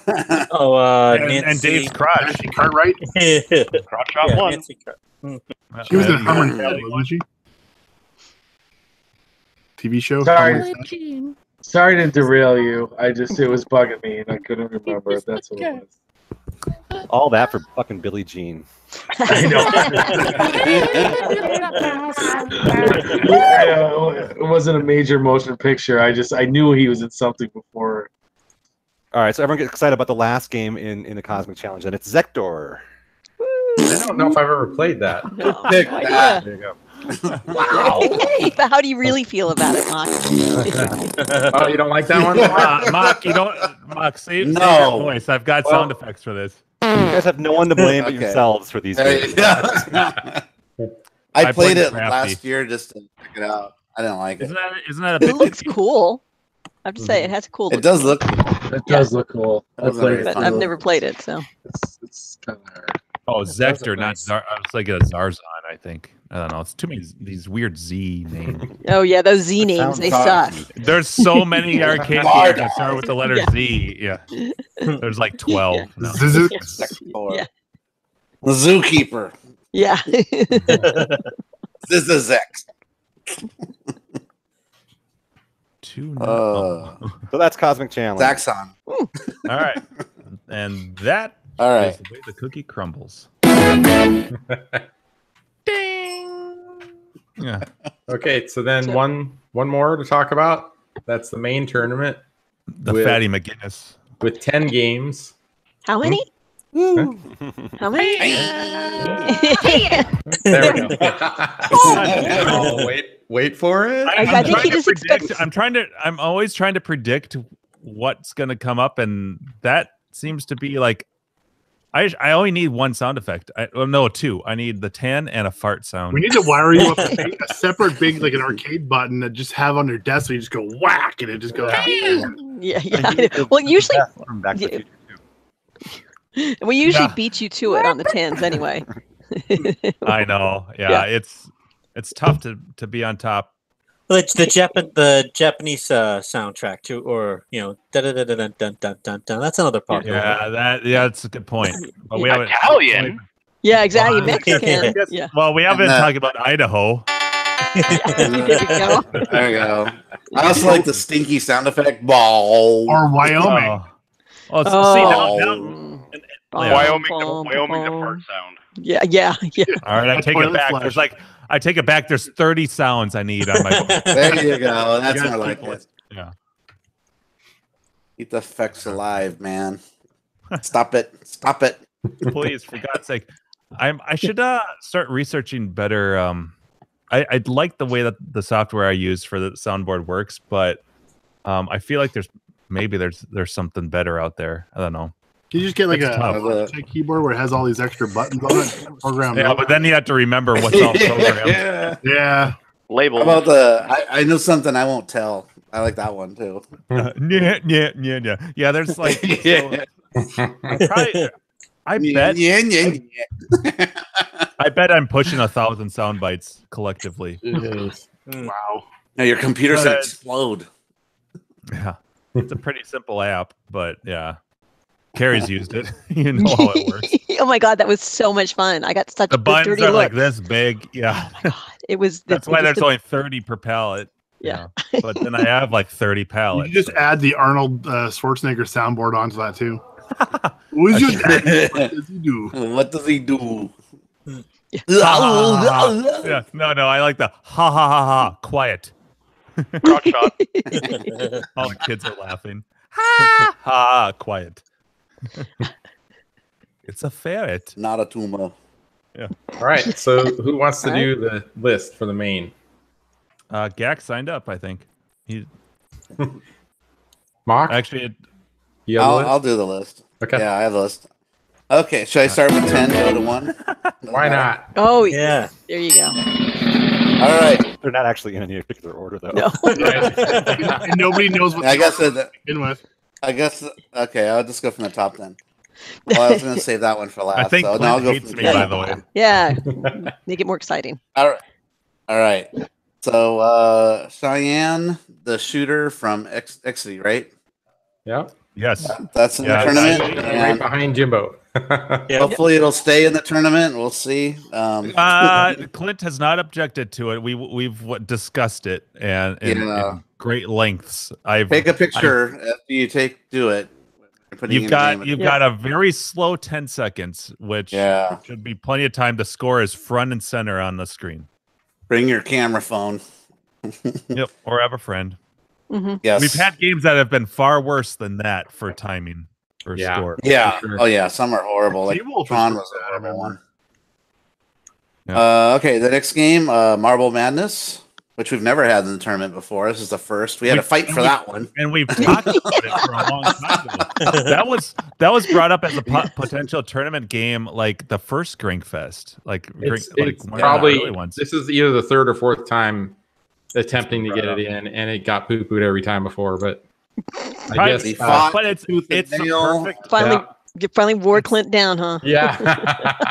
And Dave's crotch.
Nancy Cartwright.
Crotch
shot one.
Nancy
She was in Herman Kelly, wasn't she? TV show.
Sorry to derail you. It was bugging me and I couldn't remember if that's what it was.
All that for fucking Billie Jean.
I know. It wasn't a major motion picture. I knew he was in something before.
All right, so everyone gets excited about the last game in the Cosmic Challenge, and it's Zektor.
I don't know if I've ever played that.
Pick that.
There you go.
Wow. But how do you really feel about it, Mock?
Oh, you don't like that one?
Mock, Mock, save
No.
your voice. I've got sound effects for this.
You guys have no one to blame but
Okay.
yourselves for these games.
I
I
played
played
it
Crafty.
last year just to check it out. I didn't like it.
Isn't that a
It
bit
looks cool. I have to say, it has a cool
It
look.
does look.
It does look cool. I
That's
played
very
it.
But
fun.
I've never played it, so.
It's kind of hard.
Oh,
Those
Zektor,
are
not
nice.
Zar. I was like a Zarzan, I think. I don't know. It's too many these weird Z names.
Oh, yeah, those Z names, they suck.
There's so many arcade games that start with the letter
Yeah.
Z. Yeah. There's like 12.
Yeah.
No.
Yeah.
The Zookeeper.
Yeah.
This is X.
So that's Cosmic Challenge.
Zaxxon.
All right. And that
All right.
is the way the cookie crumbles. Yeah.
Okay, so then one more to talk about. That's the main tournament.
The Fatty McGinnis.
With 10 games.
How many? How many?
There we go. Oh, wait.
Wait for it.
I think he just expects.
I'm always trying to predict what's going to come up, and that seems to be like I only need one sound effect. No, two. I need the 10 and a fart sound.
We need to wire you up a separate big, like an arcade button that just have on your desk, so you just go whack, and it just goes.
Yeah. Well, usually, we usually beat you to it on the 10s anyway.
I know. Yeah, it's tough to be on top.
The Japanese soundtrack too, or dun dun dun dun dun dun dun dun. That's another part.
Yeah, that's a good point. But we haven't.
Italian.
Yeah, exactly. Mexican. Yeah.
Well, we haven't talked about Idaho.
There we go. I also like the stinky sound effect. Ball.
Or Wyoming.
See now.
Wyoming, the fart sound.
Yeah.
All right, I take it back. There's I take it back. There's 30 sounds I need on my board.
There you go. That's more like it.
Yeah.
Keep the effects alive, man. Stop it.
Please, for God's sake. I should start researching better. I like the way that the software I use for the soundboard works, but I feel like there's something better out there. I don't know.
Can you just get like a keyboard where it has all these extra buttons on it? Program.
Yeah, but then you have to remember what's all programmed.
Yeah.
Label.
How about I know something I won't tell. I like that one too.
Yeah, there's like. I bet I'm pushing 1,000 sound bites collectively.
Wow.
Now your computer's gonna explode.
Yeah, it's a pretty simple app, but yeah. Carrie's used it. You know how it works.
Oh my God, that was so much fun. I got such
the
a
buttons
dirty
are
look.
like this big. Yeah.
Oh my God. It was.
That's why there's only 30 per pallet.
Yeah.
But then I have like 30 pallets.
You just add the Arnold Schwarzenegger soundboard onto that too. What does he do?
What does he do?
Yeah. No, I like the ha ha ha ha. Quiet.
Crotch shot.
All the kids are laughing. Ha ha. Quiet. It's a ferret,
not a tumor.
Yeah. All right. So who wants to do the list for the main?
Gak signed up, I think.
Mock?
Actually,
I'll do the list.
Okay.
Yeah, I have the list. Okay, should I start with 10, go to 1?
Why not?
Oh, yeah. There you go.
All right.
They're not actually in any particular order, though.
No.
And nobody knows what
I guess
to begin with.
Okay, I'll just go from the top then. Well, I was going to save that one for last.
I think
so
Clint
I'll go
hates
from
me,
the
by
top.
the way.
Yeah. Make it more exciting.
All right. So Cheyenne, the shooter from Exity, right?
Yeah.
Yes.
That's in the tournament.
Right behind Jimbo.
Hopefully it'll stay in the tournament. We'll see.
Clint has not objected to it. We've discussed it and in great lengths. Take
a picture after you do it.
You've got a very slow 10 seconds, which should be plenty of time to score as front and center on the screen.
Bring your camera phone.
Yep, or have a friend.
Mm-hmm.
Yes,
we've had games that have been far worse than that for timing or score.
Yeah.
Sure.
Oh yeah, some are horrible. Like Tron was a horrible one. Yeah. Okay, the next game, Marble Madness, which we've never had in the tournament before. This is the first. We had a fight for that one,
and we've talked about it for a long time ago. That was brought up as a potential tournament game, like the first Grinkfest.
It's probably this is either the third or fourth time attempting to get it in, and it got poo-pooed every time before. But I guess,
but it's perfect.
Finally wore Clint down, huh?
Yeah,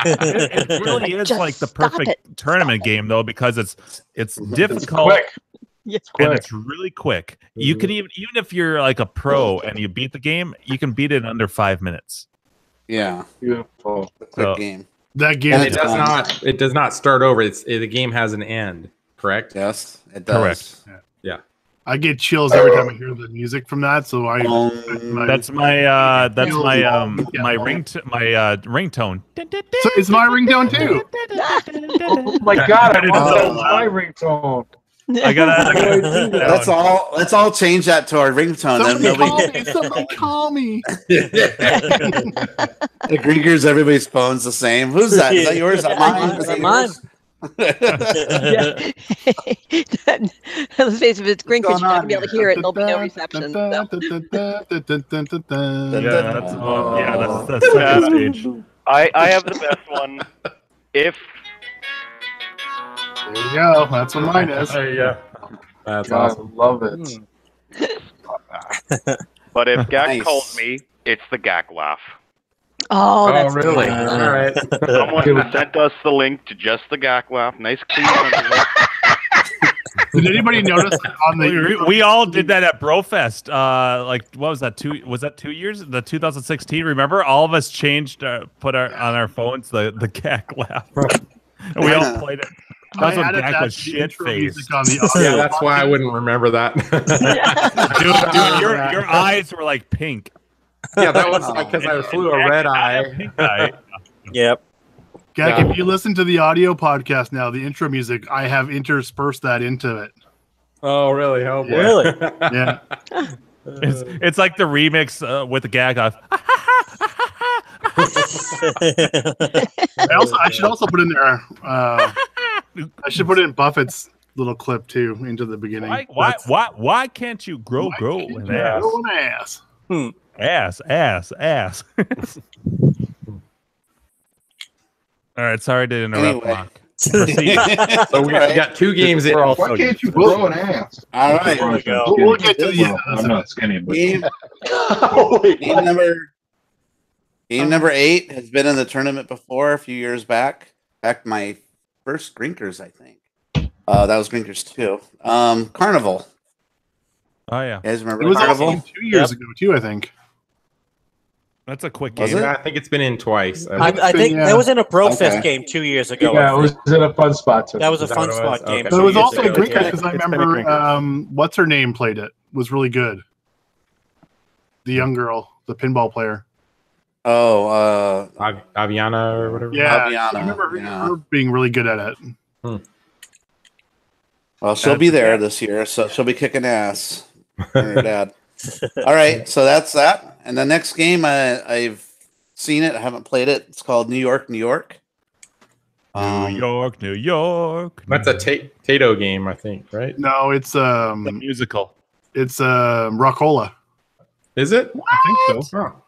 it really is like the perfect tournament game, though, because it's difficult. And it's really quick. You can even if you're like a pro and you beat the game, you can beat it in under 5 minutes.
Yeah,
beautiful.
Quick game.
That game
it does not start over. The game has an end. Correct.
Yes, it does.
Correct.
Yeah.
I get chills every time I hear the music from that. So
that's my ringtone.
So it's my ringtone too.
Oh my God! I want my ringtone.
I gotta
let's all change that to our ringtone.
Somebody call me.
The Grinkers, everybody's phone's the same. Who's that? Is that yours? Is that mine?
Is that mine?
Yeah. Let's face it, if it's Grinkfest, you're not gonna be able to hear it. There'll be no reception. So.
That's second stage.
I have the best one. If
There you go. That's what mine is.
There you go. That's
God,
awesome.
love it.
But if Gak
Nice.
calls me, it's the Gak laugh.
Oh, that's
really?
good.
All right.
Someone sent us the link to just the Gak laugh. Nice clean.
Did anybody notice on the?
We all did that at Brofest. Like, what was that? Was that 2 years? The 2016. Remember, all of us changed, put on our phones the Gak laugh, and we all played it. That's when Gak was shit faced.
Yeah, that's why I wouldn't remember that.
Dude, your eyes were like pink.
Yeah, that was because I flew a red eye.
Yep.
Gak, if you listen to the audio podcast now, the intro music, I have interspersed that into it.
Oh, really? Oh, boy.
Really?
Yeah.
It's like the remix with the Gag off.
I should also put in there. I should put in Buffett's little clip too into the beginning.
Why can't you grow an ass?
Grow an ass.
Ass. All right, sorry to interrupt.
Anyway.
Mark. Proceed.
So we got two games in.
Why can't you grow an ass?
All right.
We'll get to the end.
I'm not skinny, but
Game, game number 8 has been in the tournament before a few years back. Back my first Grinkers, I think. That was Grinkers 2. Carnival.
Oh yeah,
You guys remember
It was
Carnival?
also 2 years ago too, I think.
that's a quick
Was
game.
it?
I think it's been in twice.
I think
Yeah.
that was in a Brofest
Okay.
game 2 years ago.
Yeah, it was in a fun spot too.
That was a
Is that
fun
what it was?
spot game.
Okay.
But it
2
was
years
also a
ago,
Grinkfest
yeah.
because I
It's been a
remember
Grinkfest.
what's her name played it. Was really good. The young girl, the pinball player.
Oh,
Aviana or whatever.
Yeah,
Aviana,
I remember
yeah.
her being really good at it.
well, she'll be there this year, so she'll be kicking ass. Her dad. All right, so that's that. And the next game, I've seen it. I haven't played it. It's called New York, New York.
New York.
That's a Tato game, I think, right?
No, it's
The musical.
Rockola.
Is it?
I think so.
Oh.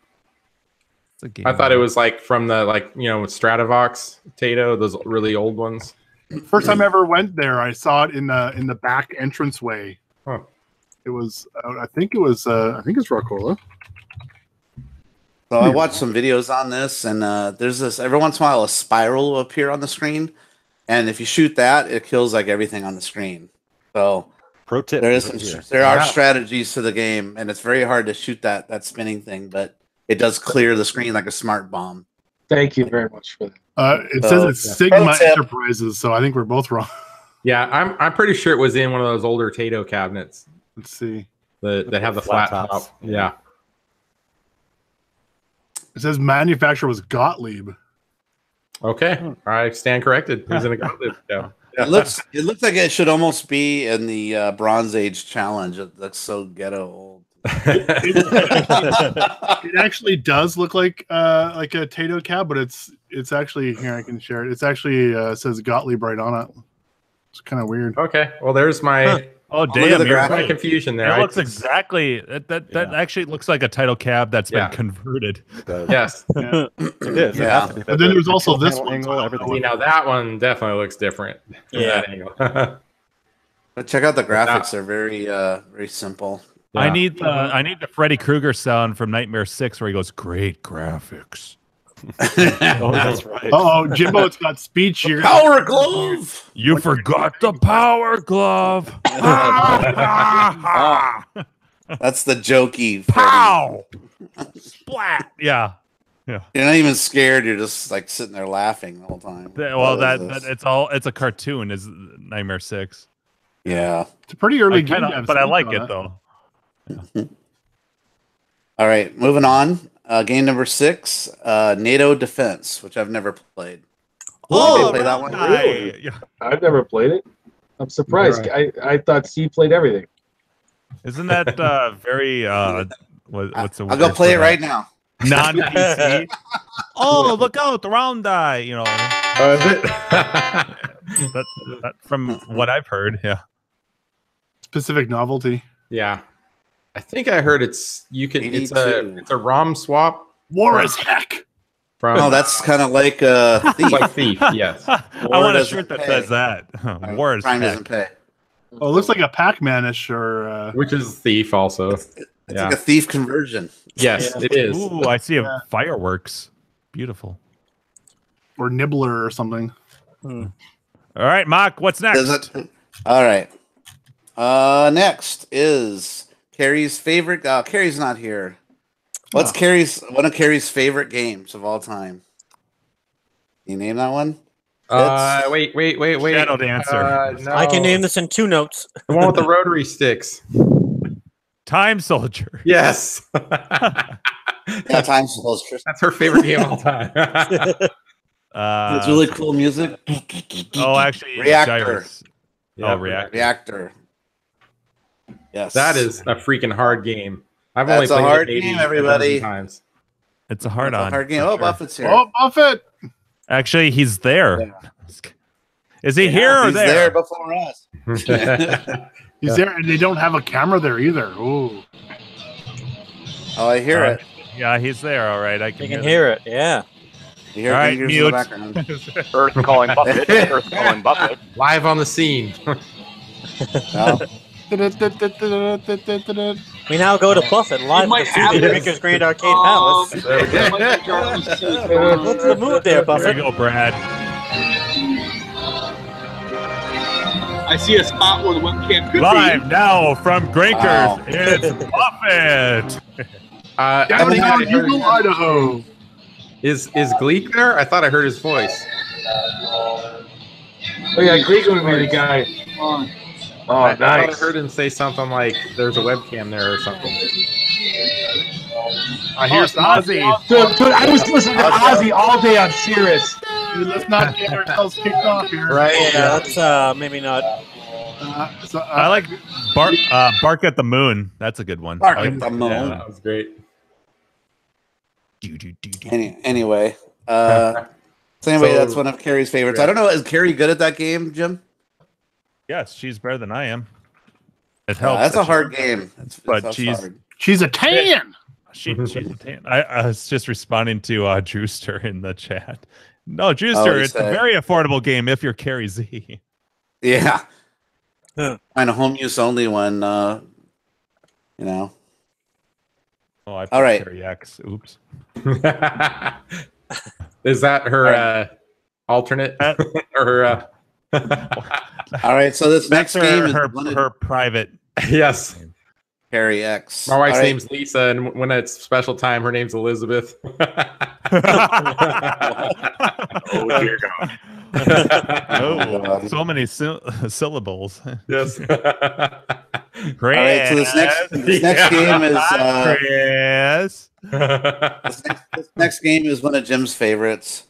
It's a game.
I thought it was like from the Stratovox Tato, those really old ones.
First time I ever went there, I saw it in the back entranceway.
Huh.
It was, I think it's Rockola.
So I watched some videos on this, and there's this every once in a while a spiral will appear on the screen, and if you shoot that, it kills like everything on the screen. So
Pro tip.
there are strategies to the game, and it's very hard to shoot that spinning thing, but it does clear the screen like a smart bomb.
Thank you very much for that.
It
So,
says it's
yeah.
Sigma
Pro tip.
Enterprises, so I think we're both wrong.
Yeah, I'm pretty sure it was in one of those older Tato cabinets
Let's see.
that have the flat top. Yeah.
It says manufacturer was Gottlieb.
Okay. I stand corrected. Who's in a Gottlieb? Yeah.
It looks like it should almost be in the Bronze Age challenge. It looks so ghetto old.
It actually does look like a Tato cab, but it's actually here. I can share it. It's actually says Gottlieb right on it. It's kind of weird.
Okay. Well, there's my
Oh
Look at
damn!
the
You're
graphic.
right.
confusion there.
It looks exactly that actually looks like a title cab that's
Yeah.
been converted.
Yes.
Yeah.
It is.
Yeah.
It has to be.
And then there's also this
Panel
one.
angle, everything.
See, now that one definitely looks different from
Yeah.
that angle.
But check out the graphics; they're very very simple.
I
Yeah.
need the Freddy Krueger sound from Nightmare 6 where he goes, "Great graphics."
Oh, that's right.
Oh, Jimbo, it's got speech here.
Power glove.
You forgot the power glove.
That's the jokey.
Pow! Splat! Yeah.
You're not even scared. You're just like sitting there laughing the whole time.
Well,
What is this?
it's a cartoon. Is Nightmare 6?
Yeah.
It's a pretty early
I
game.
kinda-
to have
but I
speech
like
on
it though.
All right, moving on. Game number 6, NATO Defense, which I've never played.
Oh,
play that one?
Really? Yeah.
I've never played it. I'm surprised. I thought Steve played everything.
Isn't that very what's the
I'll go
word
play
for
it right
that?
now.
Non-PC. Oh, look out! The round die. You know.
Oh, is it?
That from what I've heard, yeah.
Specific novelty.
Yeah, I think I heard it's it's
82.
a ROM swap.
War as heck.
From
Oh, that's kind of like Thief.
like Thief. Yes.
I
War
want a
doesn't
shirt that
pay.
says that. War is
Prime
heck.
doesn't pay.
Oh, it looks like a Pac-Man-ish or
Which is Thief also.
It's like a Thief conversion.
Yes, it is.
Ooh, I see a fireworks. Beautiful.
or Nibbler or something.
All right, Mock, what's next?
Is it? All right. Next is Carrie's favorite. Carrie's not here. What's one of Carrie's favorite games of all time? Can you name that one?
Wait.
Shadow Dancer.
No.
I can name this in 2 notes.
The one with the rotary sticks.
Time Soldier.
Yes.
Yeah, Time Soldier.
That's her favorite game of all time.
It's really cool music.
Oh, actually,
Reactor.
Gyrus.
Yeah,
Oh, Reactor.
Reactor. Yes.
That is a freaking hard game. I've
That's
only
a
played
hard
it 80
game, everybody.
times.
It's a hard
That's a
on.
hard game.
for
Oh,
sure.
Buffett's here.
Oh, Buffett!
Actually, he's there.
Yeah.
Is he here or
He's
there?
there before us.
He's there, and they don't have a camera there either. Ooh.
Oh, I hear it.
Yeah, he's there. All right, I
You
can
can hear it. Yeah.
You hear
All right,
fingers
mute.
in the background.
Earth calling Buffett. Earth calling Buffett.
Live on the scene.
No?
We now go to Buffett live
might
at the
have
Susie
this.
Drinker's Grand Arcade Palace. What's the mood there,
There
Buffett?
you go, Brad.
I see a spot where the webcam could
Live now from Grinkers,
Wow.
it's Buffett.
I
Down
think I
in Eagle,
heard,
Idaho.
is Gleek there? I thought I heard his voice.
Oh yeah, Greek would be the guy.
be.
Oh,
I thought I
nice.
heard him say something like there's a webcam there or something.
I hear
it's Ozzy.
Dude, I was listening to Ozzy all day on Sirius.
Dude, let's not get ourselves kicked off here.
Right?
Yeah, that's maybe not.
I like Bark at the Moon. That's a good one.
Bark
I
at
like-
the Moon.
yeah.
That was great.
Anyway, so anyway, that's one of Carrie's favorites. I don't know. Is Carrie good at that game, Jim?
Yes, she's better than I am. It helps.
That's a
that
hard
she-
game.
But
It's
she's-
hard.
She's a tan.
She's a tan. I was just responding to Drewster in the chat. No,
Oh,
Drewster,
he
it's
said-
a very affordable game if you're Carrie Z.
Yeah.
Huh.
Find a home use only one. You know.
Oh, I put
All right.
Carrie X. Oops.
Is that her alternate or her?
All right. So this next
That's
game is
her private.
Yes.
Carrie X.
My wife's
All right.
name's Lisa, and when it's special time, her name's Elizabeth.
Oh dear God.
Oh, so many syllables.
Yes.
Chris.
All right. So this next game is
Chris.
this next game is one of Jim's favorites.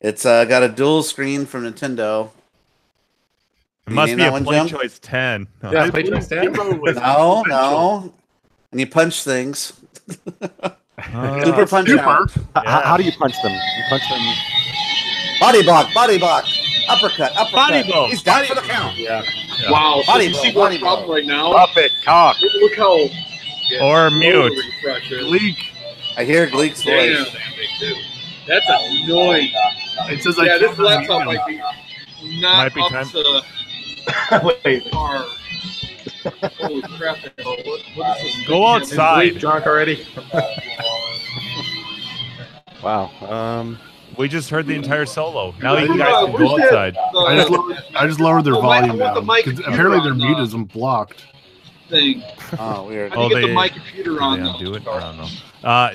It's got a dual screen from Nintendo.
It must
name
be
that
a
one,
play
Jim?
choice 10. No.
Yeah, play choice 10.
No. And you punch things. Super punch out.
How do you punch them? You punch them.
Body block. Uppercut.
Body blow.
He's down for the count.
Yeah.
Wow. So
Body
you
blow,
see
body
one problem
blow.
right now?
Buffett, talk.
Look how.
Or mute.
Leak.
I hear Gleek's
Damn.
voice.
That's annoying.
It says
Yeah,
I
this
can't
laptop
unmute
might
him.
be not
Might be
up
time-
to
Wait.
par. Holy crap. What is this?
Go
Is Gleek
outside.
drunk already?
Wow.
We just heard the entire solo. Now
Where's
you guys can go
that-
outside.
I just lowered their
The mic-
volume
I want the
down
mic
because
computer
apparently their
on,
mute isn't blocked.
Thing.
Oh, weird.
I think
they-
get the mic computer on.
They
though.
undo it? I don't know.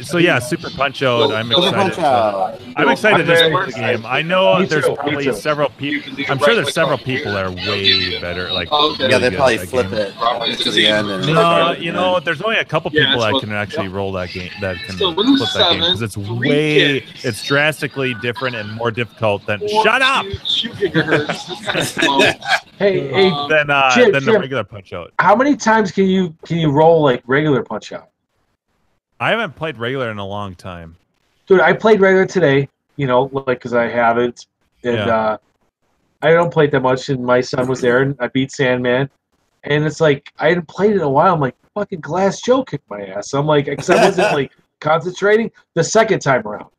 So yeah, Super Punch Out. I'm
Super
excited.
punch out.
I'm excited to
I'm
support
very
the game. I know
Me
there's
too, me
probably
too.
several people. I'm sure there's several people that are way better. Like,
Oh, okay.
Yeah,
really
they
good
probably
at that
flip
game.
it to the end. And
No, you know, there's only a couple
Yeah,
people
that's
that
what-
can actually roll that game. That can
So
flip
Windows
that game
7,
because it's
3
way,
gigs.
it's drastically different and more difficult than.
4
Shut up.
to 2 gigahertz. This is kind of slow.
Hey,
Than the
Jim,
regular Punch Out.
how many times can you roll like regular Punch Out?
I haven't played regular in a long time.
Dude, I played regular today. You know, like because I have it, and
Yeah.
I don't play it that much, and my son was there, and I beat Sandman. And it's like, I hadn't played it in a while. I'm like, fucking Glass Joe kicked my ass. I'm like, because I wasn't like concentrating the second time around.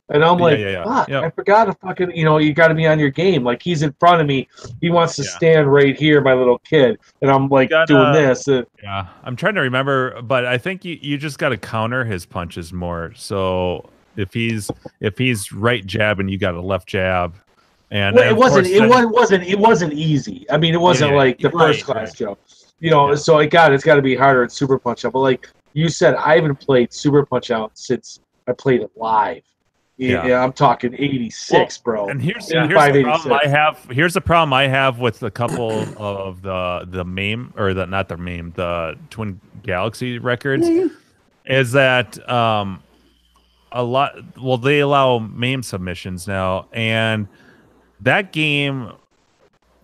And I'm like, fuck, I forgot to fucking, you got to be on your game. Like, he's in front of me. He wants to stand right here, my little kid. And I'm like doing this.
Yeah, I'm trying to remember, but I think you just got to counter his punches more. So if he's right jab and you got a left jab, and
well, it wasn't easy. I mean, it wasn't like the first Glass Joe. So it's got to be harder at Super Punch Out. But like you said, I haven't played Super Punch Out since I played it live. Yeah, I'm talking 86, bro.
And here's the problem I have. Here's the problem I have with a couple of the MAME, or not the MAME, the Twin Galaxy records, is that a lot. Well, they allow MAME submissions now, and that game.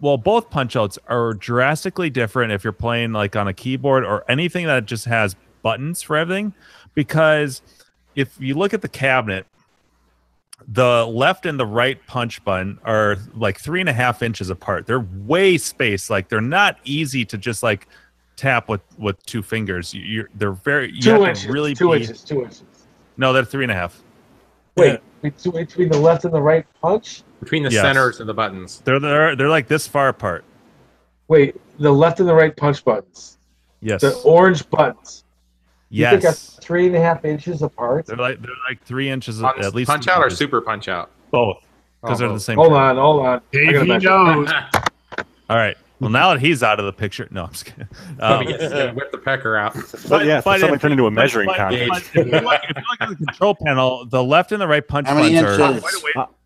Well, both punch outs are drastically different if you're playing like on a keyboard or anything that just has buttons for everything, because if you look at the cabinet, the left and the right punch button are like 3.5 inches apart. They're way spaced. Like, they're not easy to just like tap with 2 fingers. They're very
2 inches. Really 2 inches. 2 inches.
No, they're 3.5.
Wait, between the left and the right punch?
Between the centers and the buttons.
They're like this far apart.
Wait, the left and the right punch buttons.
Yes.
The orange buttons.
Yes.
You think that's 3.5 inches apart?
They're like 3 inches
at least. Punch out or Super Punch Out?
Both, because they're the same.
Hold on.
He knows.
All right. Well, now that he's out of the picture, no, I'm just kidding.
Whip the pecker out.
But someone turned into a measuring contest.
If you look at the control panel, the left and the right punch buttons are.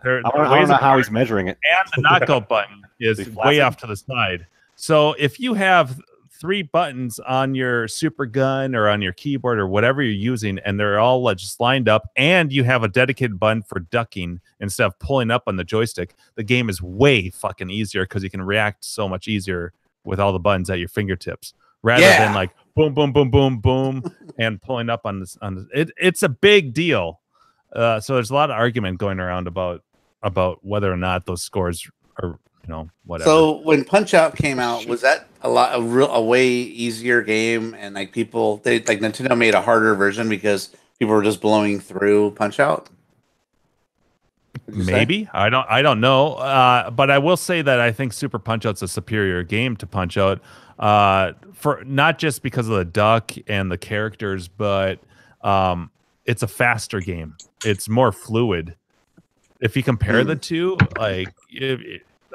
I don't know how he's measuring it.
And the knockout button is way off to the side. So if you have 3 buttons on your super gun or on your keyboard or whatever you're using, and they're all just lined up, and you have a dedicated button for ducking instead of pulling up on the joystick, the game is way fucking easier because you can react so much easier with all the buttons at your fingertips rather than like boom, boom, boom, boom, boom, and pulling up on this. It's a big deal. So there's a lot of argument going around about whether or not those scores are, whatever.
So when Punch Out came out, was that a way easier game, and like Nintendo made a harder version because people were just blowing through Punch Out?
Maybe. I don't know. But I will say that I think Super Punch Out's a superior game to Punch Out, for not just because of the duck and the characters, but it's a faster game. It's more fluid. If you compare the two, like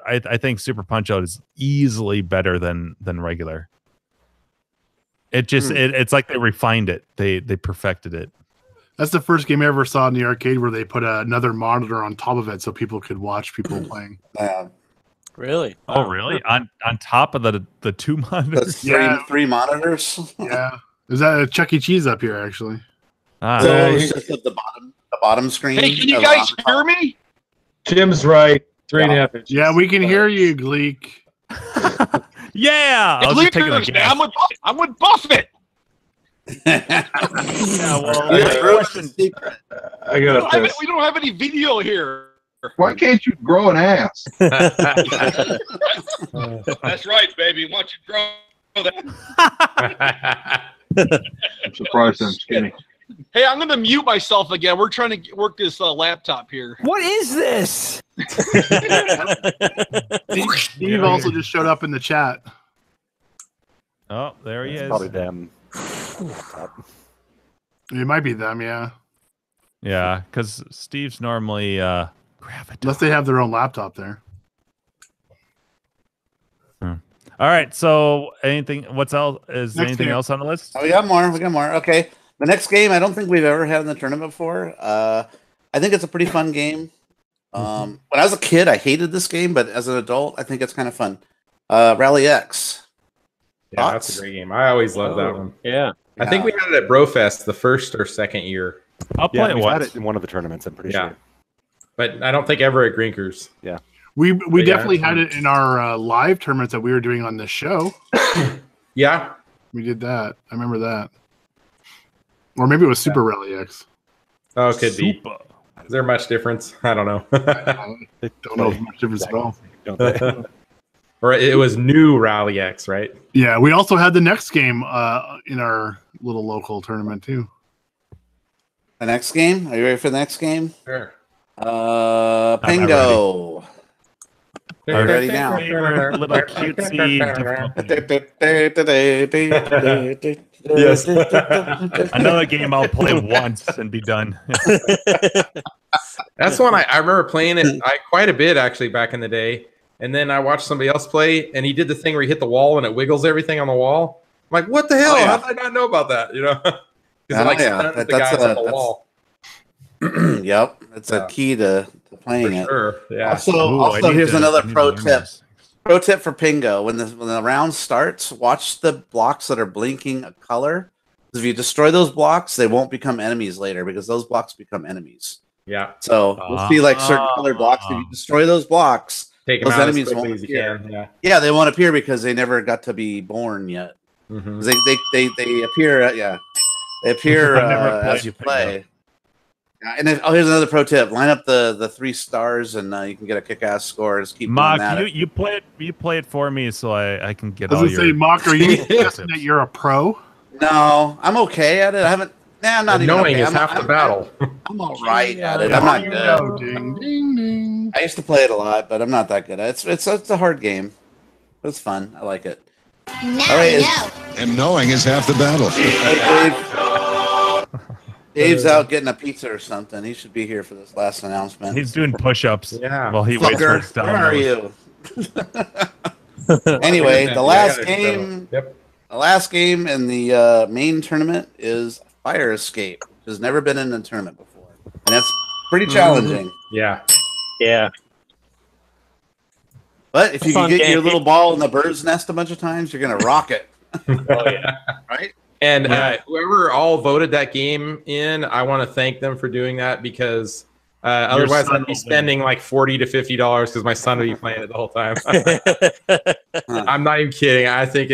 I think Super Punch Out is easily better than regular. It just it's like they refined it. They perfected it.
That's the first game I ever saw in the arcade where they put another monitor on top of it so people could watch people playing.
Really?
Oh, really? On top of the 2 monitors?
Three monitors?
Yeah. Is that a Chuck E. Cheese up here, actually?
So it's just at the bottom screen.
Hey, can you guys hear me?
Jim's right. 3.5 inches.
Yeah, we can hear you, Gleek.
Yeah!
I'm with Buffett.
Yeah, well,
I got
we don't have any video here.
Why can't you grow an ass?
That's right, baby. Why don't you grow that?
I'm surprised I'm skinny.
Hey, I'm going to mute myself again. We're trying to work this laptop here.
What is this?
Steve also just showed up in the chat.
Oh, there he is.
Probably them.
It might be them, yeah.
Yeah, because Steve's normally
unless they have their own laptop there.
All right, so what's else? Is anything else on the list?
Oh, we got more. Okay. The next game, I don't think we've ever had in the tournament before. I think it's a pretty fun game. When I was a kid, I hated this game, but as an adult, I think it's kind of fun. Rally X.
Yeah, that's a great game. I always loved that one.
Yeah.
I think we had it at Brofest the first or second year.
I'll play it
once. Had it in one of the tournaments, I'm pretty sure.
But I don't think ever at Grinkers.
Yeah.
We definitely had it in our live tournaments that we were doing on this show.
Yeah.
We did that. I remember that. Or maybe it was Super Rally X.
Oh, it could be. Is there much difference? I don't know.
I don't know if much difference at all.
don't they?
Or it was new Rally X, right?
Yeah, we also had the next game in our little local tournament too.
The next game? Are you ready for the next game?
Sure.
Pingo.
Our
Ready now.
favorite little cutesy difficulty.
Yes.
Another game I'll play once and be done.
That's one I remember playing it quite a bit actually back in the day. And then I watched somebody else play, and he did the thing where he hit the wall and it wiggles everything on the wall. I'm like, what the hell? How did I not know about that? You know, because stuns the guys on the wall.
Yep, it's a key to playing it.
Sure. Yeah.
Also, here's another pro tip. Pro tip for Pingo: when the round starts, watch the blocks that are blinking a color. If you destroy those blocks, they won't become enemies later because those blocks become enemies.
Yeah.
So we'll see like certain colored blocks. If you destroy those blocks,
take
those
them out
enemies
as
won't
quickly as you
appear.
can.
Yeah, they won't appear because they never got to be born yet.
Mm-hmm.
They appear. They appear as you play. And then, here's another pro tip: line up the 3 stars, and you can get a kick-ass score. Just keep
Mock,
doing that.
you play it for me, so I can get
Does
all
it
your.
say, Mock? Are you suggesting that you're a pro?
No, I'm okay at it. I haven't. Nah, I'm not even.
Knowing
okay.
is half the battle.
I'm all right at it. I'm not good.
Ding, ding, ding.
I used to play it a lot, but I'm not that good. It's a hard game, but it's fun. I like it. All right,
And knowing is half the battle.
Dave's out getting a pizza or something. He should be here for this last announcement.
He's doing push-ups.
Yeah.
While he waits for his
Where are you? Anyway, the last game.
Yep.
The last game in the main tournament is Fire Escape, which has never been in a tournament before, and that's pretty challenging.
Yeah.
Yeah.
But if you can
Fun
get
game.
your little ball in the bird's nest a bunch of times, you're gonna rock it.
Oh yeah.
Right?
And whoever all voted that game in, I want to thank them for doing that because otherwise
son
I'd be
will
spending like $40 to $50 because my son would be playing it the whole time. I'm not even kidding. I think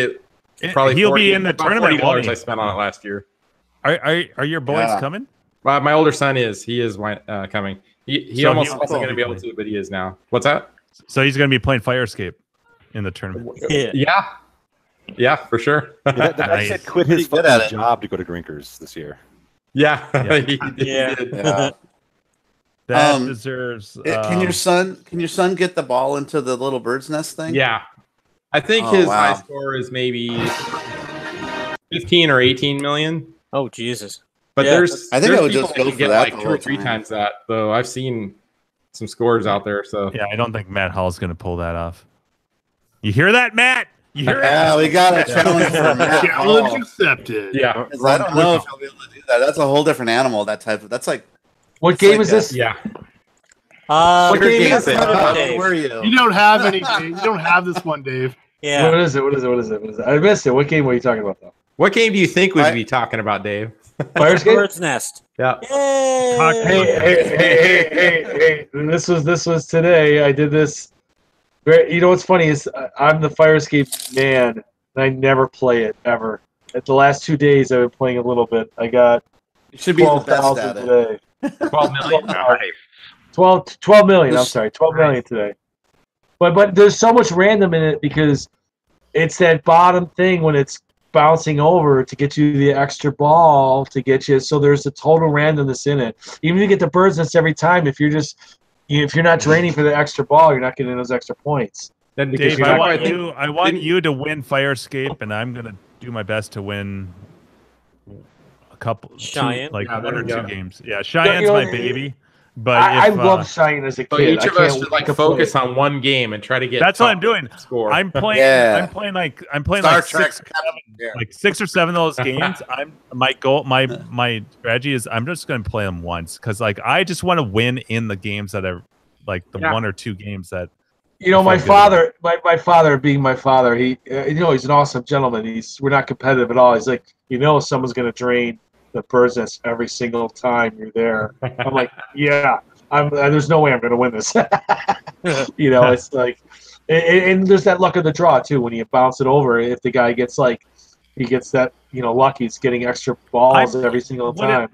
probably
he'll be in the
about
tournament. won't
$40
he?
I spent on it last year.
Are your boys
Yeah.
coming?
My older son is. He is coming. He
So
almost
he-
wasn't going to be able to, but he is now. What's that?
So he's going to be playing Fire Escape in the tournament.
Yeah.
Yeah, for sure.
That
Nice.
kid quit his
Pretty good at
fucking
it.
job to go to Grinkers this year.
Yeah.
Yeah.
He
Yeah.
did.
Yeah.
That deserves.
Can your son get the ball into the little bird's nest thing?
Yeah. I think
Oh,
his
wow.
high score is maybe 15 or 18 million.
Oh Jesus.
But
Yeah.
I think I would
people
just go
that
for
get
that
like
the
2 or
whole
3
time.
times that, though. I've seen some scores out there. So
Yeah, I don't think Matt Hall's going to pull that off. You hear that, Matt? You hear
Yeah, we got a challenge for Matt.
Challenge
Hall.
accepted.
yeah,
'Cause I don't know if he'll be able to do that. That's a whole different animal. That's like.
What
it's
game
like
is this?
yeah.
What
Your
game
game
is it?
Where were you?
You don't have any. Dave. You don't have this one, Dave.
Yeah.
What is it? I missed it. What game were you talking about, though?
What game do you think we'd be talking about, Dave?
Fire Escape?
Bird's Nest.
Yeah.
Hey! This was today. I did this. You know what's funny is I'm the Fire Escape man, and I never play it ever. At the last 2 days, I've been playing a little bit. I got
You should be the best
12,000
at it.
today.
12 million.
Nice.
12 million. I'm sorry, 12 million today. But there's so much random in it because it's that bottom thing when it's bouncing over to get you the extra ball to get you. So there's a total randomness in it. Even if you get the bird's nest every time, if you're not draining for the extra ball, you're not getting those extra points.
Then
Dave,
you're
I
not-
want you to win Fire Escape, and I'm going to do my best to win a couple,
Cheyenne?
like
Yeah, there
one or
we go.
two games. Yeah, Cheyenne's my baby. But
I
if,
love Cheyenne as a
So
kid.
each of us should like focus on one game and try to get.
that's what
top
I'm doing.
Score.
I'm playing.
Yeah.
I'm playing like
Star Trek.
like 6 or 7 of those games. My strategy is I'm just going to play them once because like I just want to win in the games that are like the 1 or 2 games that.
You know, my
Feel good
father, my father being my father, he, he's an awesome gentleman. We're not competitive at all. He's like, someone's going to drain the bird's nest every single time you're there. I'm like, yeah, there's no way I'm going to win this. It's like, and there's that luck of the draw too. When you bounce it over, if the guy gets that, lucky, he's getting extra balls every single time.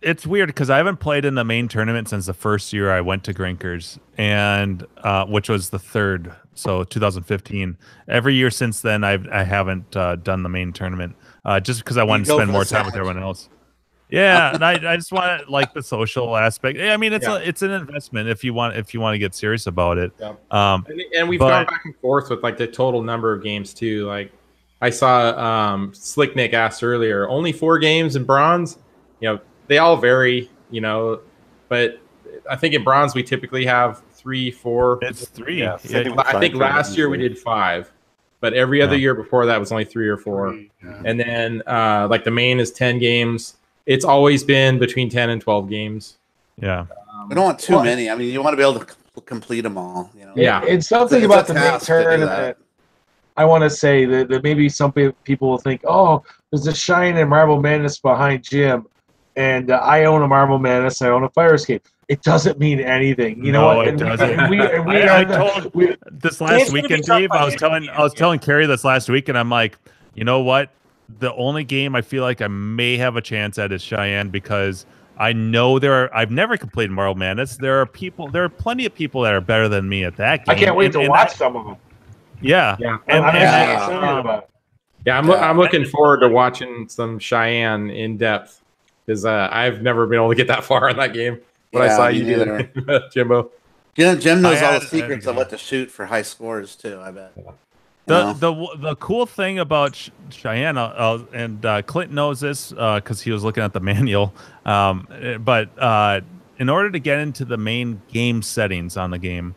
it's weird because I haven't played in the main tournament since the first year I went to Grinkers, and which was the third, so 2015. Every year since then, I haven't done the main tournament just because I wanted to spend more time with everyone else. Yeah, and I just want like the social aspect. I mean, it's an investment if you want to get serious about it.
Yeah. And we've gone back and forth with like the total number of games too. Like I saw Slick Nick asked earlier, only 4 games in bronze. You know, they all vary. You know, but I think in bronze we typically have 3, 4.
It's 3.
Yeah, I think last year we did 5. But every other year before that was only 3 or 4. Yeah. And then like the main is 10 games. It's always been between 10 and 12 games.
Yeah.
We don't want too many. I mean, you want to be able to complete them all. You know?
Yeah. It's something about the main tournament. I want to say that maybe some people will think, oh, there's a Cheyenne and Marble Madness behind Jim, and I own a Marble Madness, I own a Fire Escape. It doesn't mean anything. You know what?
It doesn't. I told this last weekend, Dave, I was telling Carrie this last week, and I'm like, you know what? The only game I feel like I may have a chance at is Cheyenne, because I know I've never completed Marble Madness. There are plenty of people that are better than me at that game.
I can't wait to watch some of them.
Yeah.
Yeah.
I'm looking forward to watching some Cheyenne in depth, because I've never been able to get that far in that game. But I saw you do, Jimbo.
Jim knows all the secrets of what to shoot for high scores too, I bet.
The cool thing about Cheyenne, and Clint knows this because he was looking at the manual, but in order to get into the main game settings on the game,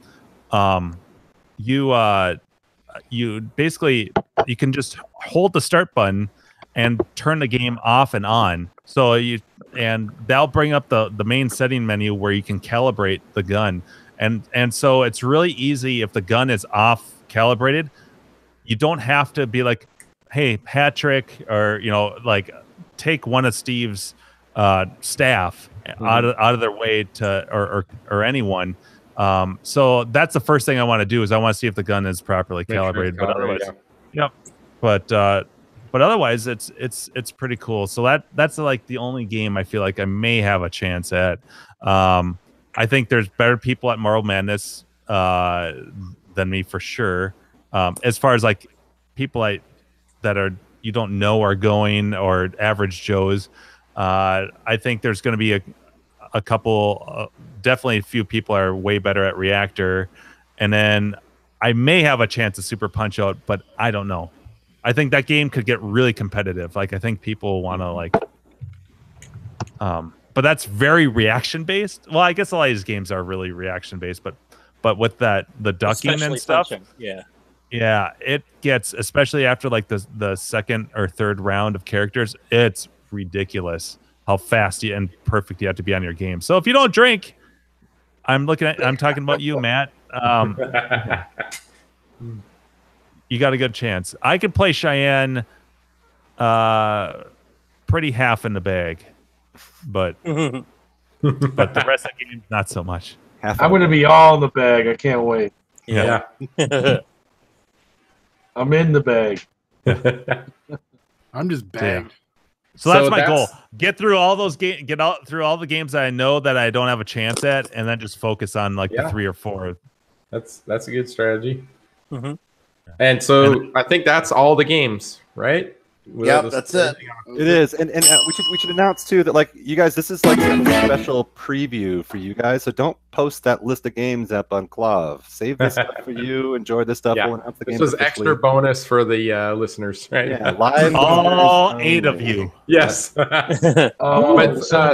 you basically you can just hold the start button and turn the game off and on. So that'll bring up the main setting menu where you can calibrate the gun, and so it's really easy if the gun is off calibrated. You don't have to be like, hey, Patrick, or like take one of Steve's staff out of their way to or anyone. So that's the first thing I want to do is I want to see if the gun is properly calibrated. But otherwise, but otherwise, it's pretty cool. So that's like the only game I feel like I may have a chance at. I think there's better people at Marble Madness than me for sure. As far as like people that you don't know are going, or average Joes, I think there's going to be a couple, definitely a few people are way better at Reactor, and then I may have a chance at Super Punch Out, but I don't know. I think that game could get really competitive. Like I think people want to like, but that's very reaction based. Well, I guess a lot of these games are really reaction based, but with the ducking especially and stuff,
punching.
Yeah, it gets, especially after like the second or third round of characters, it's ridiculous how fast and perfect you have to be on your game. So if you don't drink, I'm talking about you, Matt. You got a good chance. I could play Cheyenne pretty half in the bag, but the rest of the game, not so much.
I'm going to be all in the bag. I can't wait.
Yeah.
I'm in the bag.
I'm just bagged.
So that's my goal. Get through all those games. Get out through all the games that I know that I don't have a chance at, and then just focus on like the 3 or 4.
That's a good strategy. Mm-hmm. And so I think that's all the games, right?
Yeah, that's it.
It is, and we should announce too that like you guys, this is like a special preview for you guys. So don't post that list of games up on Clav. Save this stuff for you. Enjoy this stuff.
Yeah.
We'll announce the
this
games
was
officially.
extra bonus for the listeners, right?
Yeah, live.
All 8 of you.
Yes. But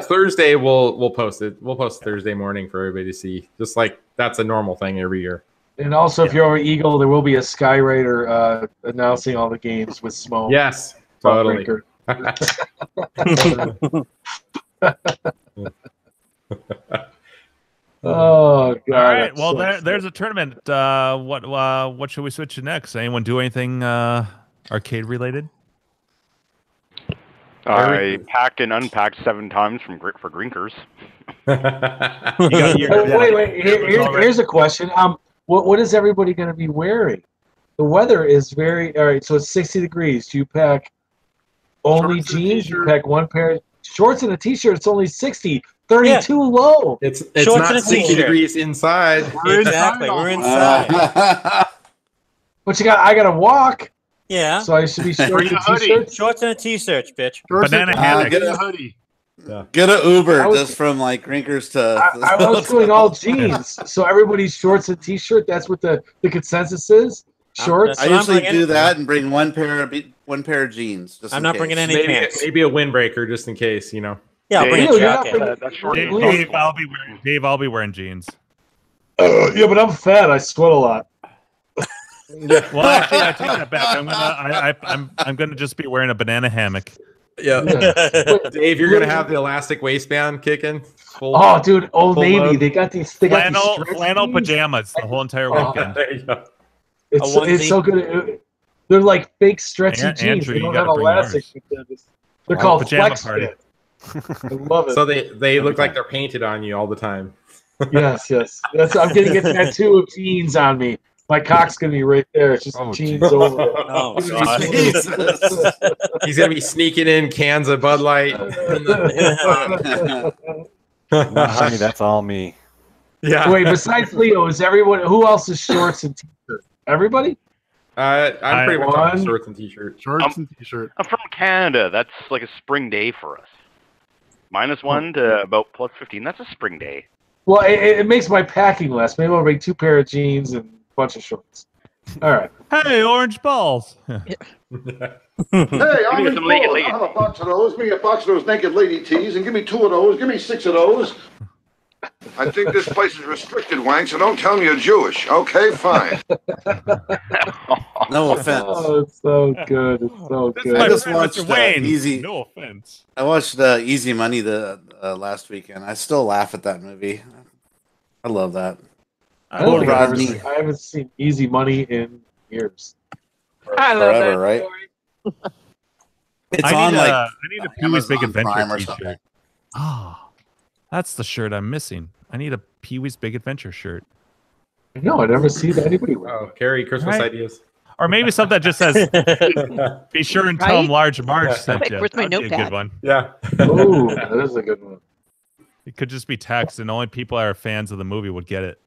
Thursday we'll post it. We'll post Thursday morning for everybody to see. Just like that's a normal thing every year.
And also, if you're over Eagle, there will be a Skywriter announcing all the games with Smoke.
Yes, totally.
Oh, God.
All right. Well, there's a tournament. What should we switch to next? Anyone do anything arcade related?
I packed and unpacked 7 times for Grinkers.
Wait. Here's a question. What is everybody going to be wearing? The weather is all right. So it's 60 degrees. Do you pack only jeans? Do you pack one pair of shorts and a t-shirt, it's only 60. 32 low.
It's
Shorts
not
and a
60
t-shirt.
degrees inside.
Exactly. We're inside.
But I gotta walk.
Yeah.
So I should be shorts
Bring
and
a hoodie.
t-shirts.
Shorts and a t-shirt, bitch.
Banana hammock.
Get a hoodie.
Get an Uber
I was-
just from like Grinkers to.
I was doing all jeans, so everybody's shorts and t-shirt. That's what the consensus is. Shorts.
I usually do that and bring one pair of jeans. Just
I'm
in
not
case.
bring any
Maybe,
pants.
maybe a windbreaker just in case, you know.
Yeah, I'll bring a jacket.
That's short.
Dave, I'll be wearing jeans.
Yeah, but I'm fat. I sweat a lot.
Well, actually, I take that back. I'm gonna just be wearing a banana hammock.
Yeah. Dave, you're gonna have the elastic waistband kicking.
Oh, dude, Old
full
Navy.
load.
They got these. They got these
Flannel
stretch
pajamas the whole entire
Oh,
weekend.
There you go.
It's so good. They're like fake stretchy jeans.
Andrew,
They
you
don't
gotta
have
bring
elastic.
yours.
They're called
Pajama
flex
party.
fit. I love it.
So they look like they're painted on you all the time.
Yes. I'm getting a tattoo of jeans on me. My cock's gonna be right there. It's just jeans over it.
Oh, God.
He's gonna be sneaking in cans of Bud Light.
No, honey, that's all me.
Yeah.
Wait, besides Leo, is everyone? Who else is shorts and t-shirts? Everybody?
I'm pretty much on shorts and t-shirt.
Shorts and t-shirt.
I'm from Canada. That's like a spring day for us. -1 to about +15. That's a spring day.
Well, it makes my packing less. Maybe I'll bring 2 pair of jeans and a bunch of shorts. All right.
Hey, orange balls.
Hey,
Give me
I'm
some naked
I
lady.
have a box of those. Give me a box of those naked lady tees, and give me 2 of those. Give me 6 of those. I think this place is restricted, Wang, so don't tell me you're Jewish. Okay, fine.
No offense.
Oh, it's so good. It's so good.
I just watched
Wayne.
Easy.
No offense.
I watched Easy Money the last weekend. I still laugh at that movie. I love that.
I don't think
Rodney.
I haven't seen Easy Money in years.
Forever, right? It's
I
on
need
like
I need a Pee Wee's Big
Amazon Prime
Adventure
or
t-shirt.
something.
Oh, that's the shirt I'm missing. I need a Pee Wee's Big Adventure shirt.
No, I never see anybody wear.
Oh, Carrie, Christmas
Right.
ideas.
Or maybe something that just says, be sure and tell them Large Marge sent
Wait,
you.
where's my
That'd be a
notepad?
good one.
Yeah.
Oh, that is a good one.
It could just be text, and only people that are fans of the movie would get it.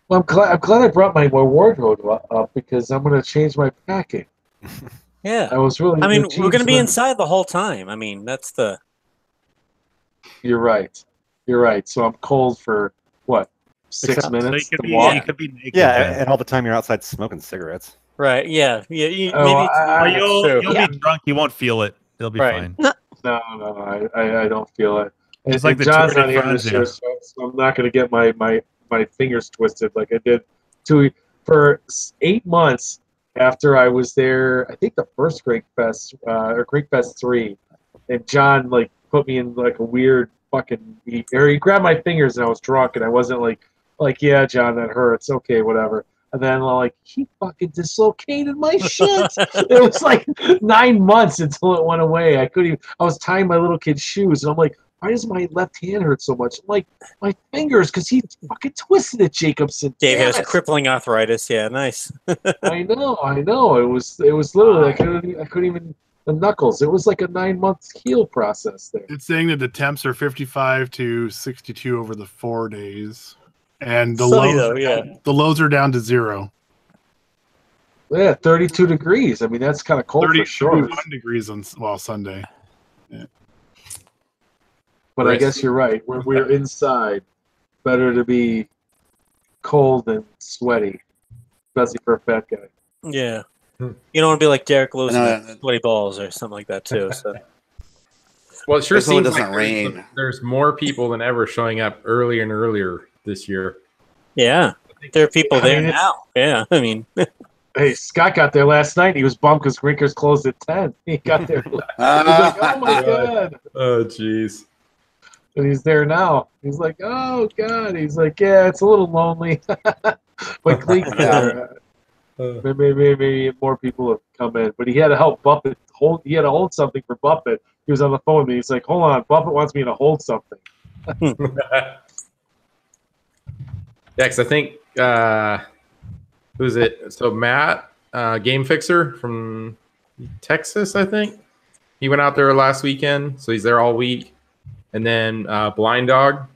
Well, I'm glad I brought my wardrobe up because I'm going to change my packing.
Yeah.
I was really.
I mean,
the
we're going to
jeans
be
were-
inside the whole time. I mean, that's the.
You're right. You're right. So I'm cold for what? 6
Except-
minutes
So
to walk.
you could be naked.
Yeah,
then.
and all the time you're outside smoking cigarettes.
Right. Yeah. Yeah.
Oh,
Maybe.
But you'll
true.
be drunk. You won't feel it. It'll be
Right.
fine.
No, I don't feel it.
It's like the
John's
Tour
not
de
here
France,
this year,
yeah.
so I'm not going to get my fingers twisted like I did for 8 months after I was there. I think the first Grinkfest or Grinkfest 3, and John like put me in like a weird fucking. He grabbed my fingers and I was drunk and I wasn't like yeah, John, that hurts. Okay, whatever. And then like he fucking dislocated my shit. It was like 9 months until it went away. I couldn't even. I was tying my little kid's shoes, and I'm like, why does my left hand hurt so much? I'm like, my fingers, because he fucking twisted it, Jacobson.
Dave
Damn
has
it.
crippling arthritis. Yeah. Nice.
I know. It was literally I couldn't even the knuckles. It was like a 9 month heal process there.
It's saying that the temps are 55 to 62 over the 4 days, and the
Sunny,
lows,
though, yeah.
the lows are down to 0.
Yeah, 32 degrees. I mean, that's kind of cold for sure.
31 degrees on Sunday. Yeah.
But I guess you're right. We're inside. Better to be cold than sweaty, especially for a fat guy.
Yeah. You don't want to be like Derek Lewis
I know,
with sweaty balls or something like that too. So.
Well, it sure
This one
seems
doesn't
like
rain.
there's more people than ever showing up earlier and earlier this year.
Yeah. There are people there
mean,
now. Yeah. I mean.
Hey, Scott got there last night. He was bummed because Grinkers closed at 10. He got there. He was like, oh my God.
Oh, jeez.
And he's there now. He's like, oh God. He's like, yeah, it's a little lonely. But Cleek, maybe more people have come in. But he had to help Buffett hold. He had to hold something for Buffett. He was on the phone with me. He's like, hold on, Buffett wants me to hold something.
Yeah, because I think who's it? So Matt, Game Fixer from Texas, I think. He went out there last weekend, so he's there all week. And then Blind Dog,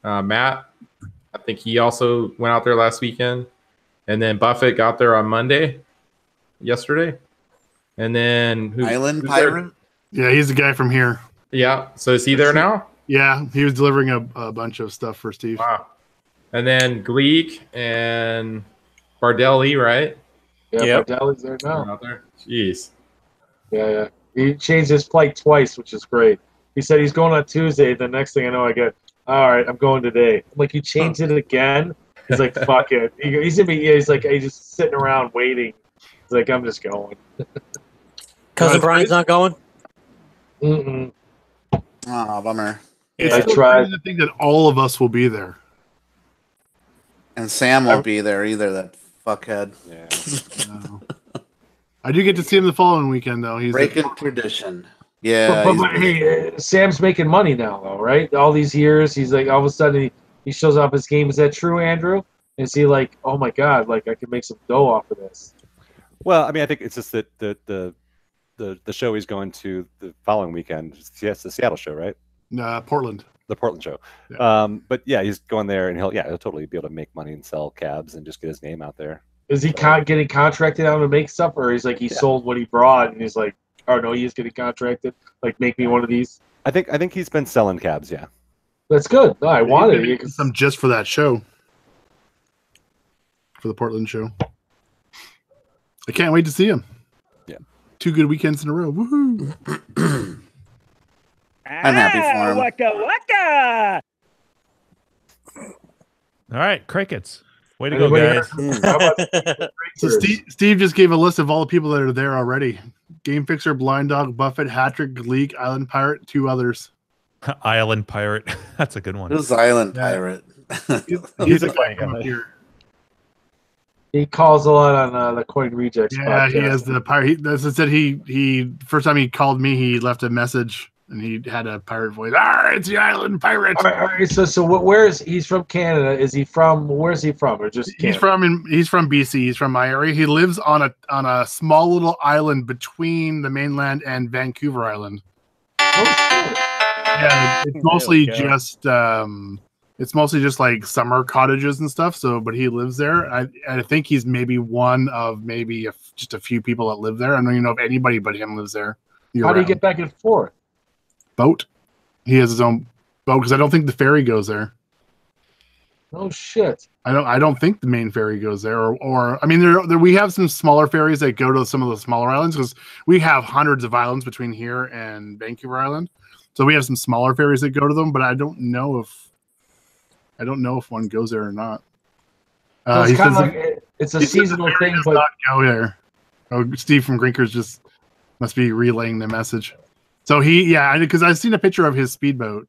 Matt, I think he also went out there last weekend. And then Buffett got there on yesterday. And then
Island Pirate?
Yeah, he's the guy from here.
Yeah. So is he there now?
Yeah, he was delivering a bunch of stuff for Steve.
Wow. And then Gleek and Bardelli, right?
Yeah,
Yep.
Bardelli's there
They're
now.
out there. Jeez.
Yeah. He changed his flight twice, which is great. He said he's going on Tuesday. The next thing I know, I get, all right, I'm going today. I'm like, you changed it again? He's like, fuck it. He's gonna be. He's like, he's just sitting around waiting. He's like, I'm just going.
Cousin Brian's not going.
Mm-mm.
Oh, bummer.
It's
I
so
tried.
crazy to think that all of us will be there.
And Sam won't be there either, that fuckhead.
No. I do get to see him the following weekend, though. He's
Breaking tradition. Yeah.
But hey, Sam's making money now, though, right? All these years, he's like, all of a sudden, he shows up his game. Is that true, Andrew? Is he like, oh my god, like I can make some dough off of this?
Well, I mean, I think it's just that the show he's going to the following weekend. Yes, the Seattle show, right?
Portland.
The Portland show.
Yeah.
But yeah, he's going there, and he'll totally be able to make money and sell cabs and just get his name out there.
Is he getting contracted out to make stuff, or he's like he sold what he brought, and he's like, oh no, he is getting contracted. Like, make me one of these.
I think he's been selling cabs. Yeah,
that's good. No, I wanted it.
Some just for that show, for the Portland show. I can't wait to see him.
Yeah,
2 good weekends in a row. Woohoo!
I'm happy for him.
Waka waka!
All right, crickets. Way to go, guys.
So Steve just gave a list of all the people that are there already. Game Fixer, Blind Dog, Buffett, Hattrick, Gleek, Island Pirate, 2 others.
Island Pirate. That's a good one.
Who's Island Pirate?
He's a guy from here.
He calls a lot on the Coin Rejects
Yeah,
podcast.
he has the pirate. As I said, he first time he called me, he left a message and he had a pirate voice. It's the Island Pirate.
All right, so where is he's from? Canada? Is he from? Where's he from? Or just
He's
Canada?
he's from BC. He's from my area. He lives on a small little island between the mainland and Vancouver Island. Yeah, it's mostly just like summer cottages and stuff. So, but he lives there. I think he's maybe one of just a few people that live there. I don't even know if anybody but him lives there.
How do you get back and forth?
Boat. He has his own boat because I don't think the ferry goes there.
Oh shit!
I don't think the main ferry goes there, or I mean, there we have some smaller ferries that go to some of the smaller islands because we have hundreds of islands between here and Vancouver Island, so we have some smaller ferries that go to them. But I don't know if one goes there or not.
So it's kind of like it's a seasonal thing, but
not go there. Oh, Steve from Grinkers just must be relaying the message. So because I've seen a picture of his speedboat.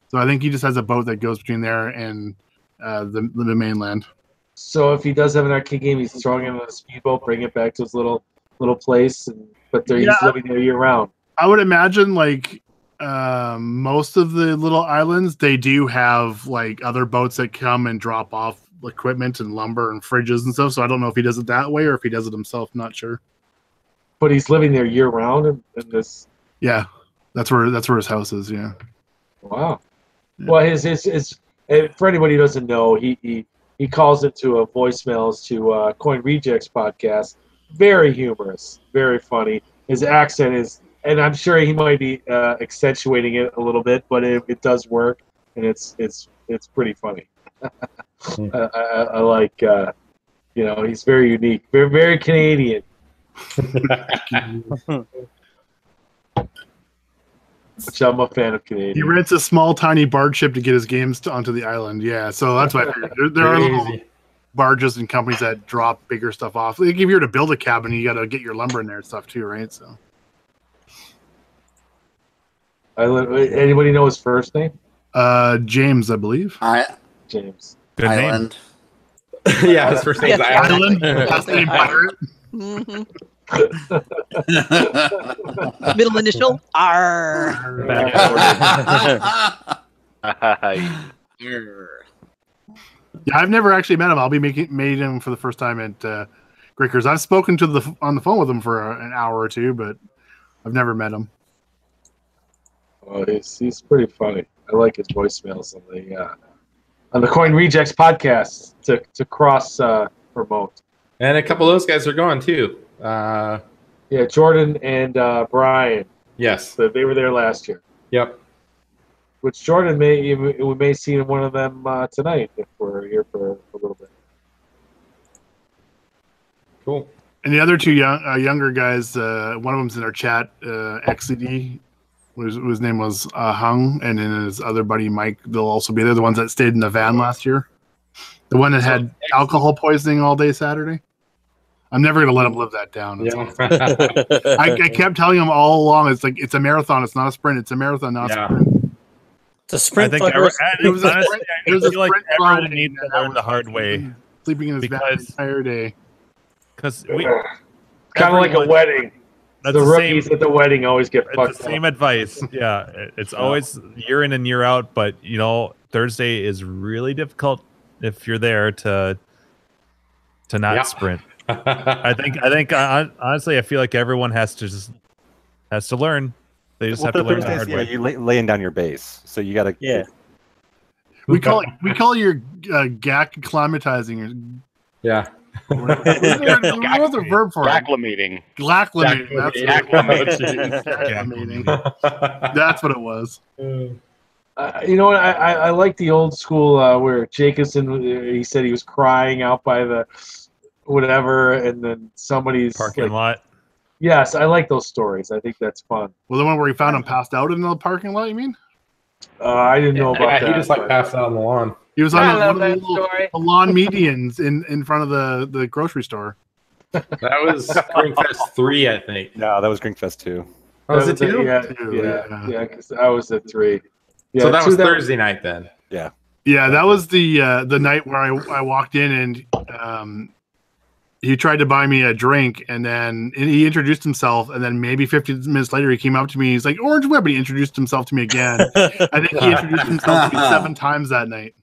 So I think he just has a boat that goes between there and the mainland.
So if he does have an arcade game, he's throwing it on a speedboat, bring it back to his little place, but he's living there year round.
I would imagine like most of the little islands, they do have like other boats that come and drop off equipment and lumber and fridges and stuff. So I don't know if he does it that way or if he does it himself. Not sure.
But he's living there year round in this.
Yeah, that's where his house is. Yeah.
Wow. Yeah. Well, his for anybody who doesn't know, he calls into a voicemails to Coin Rejects podcast. Very humorous, very funny. His accent is, and I'm sure he might be accentuating it a little bit, but it does work, and it's pretty funny. I like, he's very unique, very very Canadian. Which I'm a fan of Canadian.
He rents a small, tiny barge ship to get his games onto the island. Yeah, so that's why there are little barges and companies that drop bigger stuff off. Like if you're to build a cabin, you got to get your lumber in there and stuff too, right? So,
anybody know his first name?
James, I believe.
James.
Good
Island.
Yeah, his first name's Island.
Last name Pirate.
Mm-hmm. Middle initial R.
Yeah, I've never actually met him. I'll be meeting him for the first time at Grinkers. I've spoken on the phone with him for an hour or two, but I've never met him.
Oh, he's pretty funny. I like his voicemails on the Coin Rejects podcast to cross promote.
And a couple of those guys are gone too.
Yeah, Jordan and Brian.
Yes,
they were there last year.
Yep.
Which Jordan we may see in one of them tonight if we're here for a little bit.
Cool.
And the other two younger guys, one of them's in our chat, XCD, whose name was Hung, and then his other buddy Mike. They'll also be there. The ones that stayed in the van last year. The one that had alcohol poisoning all day Saturday. I'm never gonna let him live that down. I kept telling him all along, it's a marathon. It's not a sprint. It's a marathon, not a sprint.
It's a sprint.
I think
it was a sprint. It was a sprint.
Everyone needs to learn the hard way.
Sleeping in his van the entire day.
Because
kind of like a wedding.
That's
the rookies at the wedding always get fucked
It's the same advice. Yeah, it's always year in and year out. But Thursday is really difficult if you're there to not sprint. I think honestly, I feel like everyone has to learn. They just have to learn the hard way.
You're laying down your base, so you got to.
Yeah.
We call your GAC acclimatizing.
Yeah.
What's the verb for it?
Acclimating.
Acclimating. That's what it was.
You know what? I like the old school where Jacobson, he said he was crying out by the whatever, and then somebody's
parking lot.
Yes, I like those stories. I think that's fun.
Well, the one where he found him passed out in the parking lot, you mean?
I didn't know about that.
He just passed out on the lawn.
He was on one of the lawn medians in front of the grocery store.
That was Grinkfest 3, I think.
No, that was Grinkfest 2.
Oh, was it 2?
Yeah, because I was at 3. Yeah,
so that was Thursday night then.
Yeah.
Yeah, that was the night where I walked in and he tried to buy me a drink, and then he introduced himself, and then maybe 15 minutes later he came up to me. He's like, "Orange Web," and he introduced himself to me again. I think he introduced himself to me 7 times that night.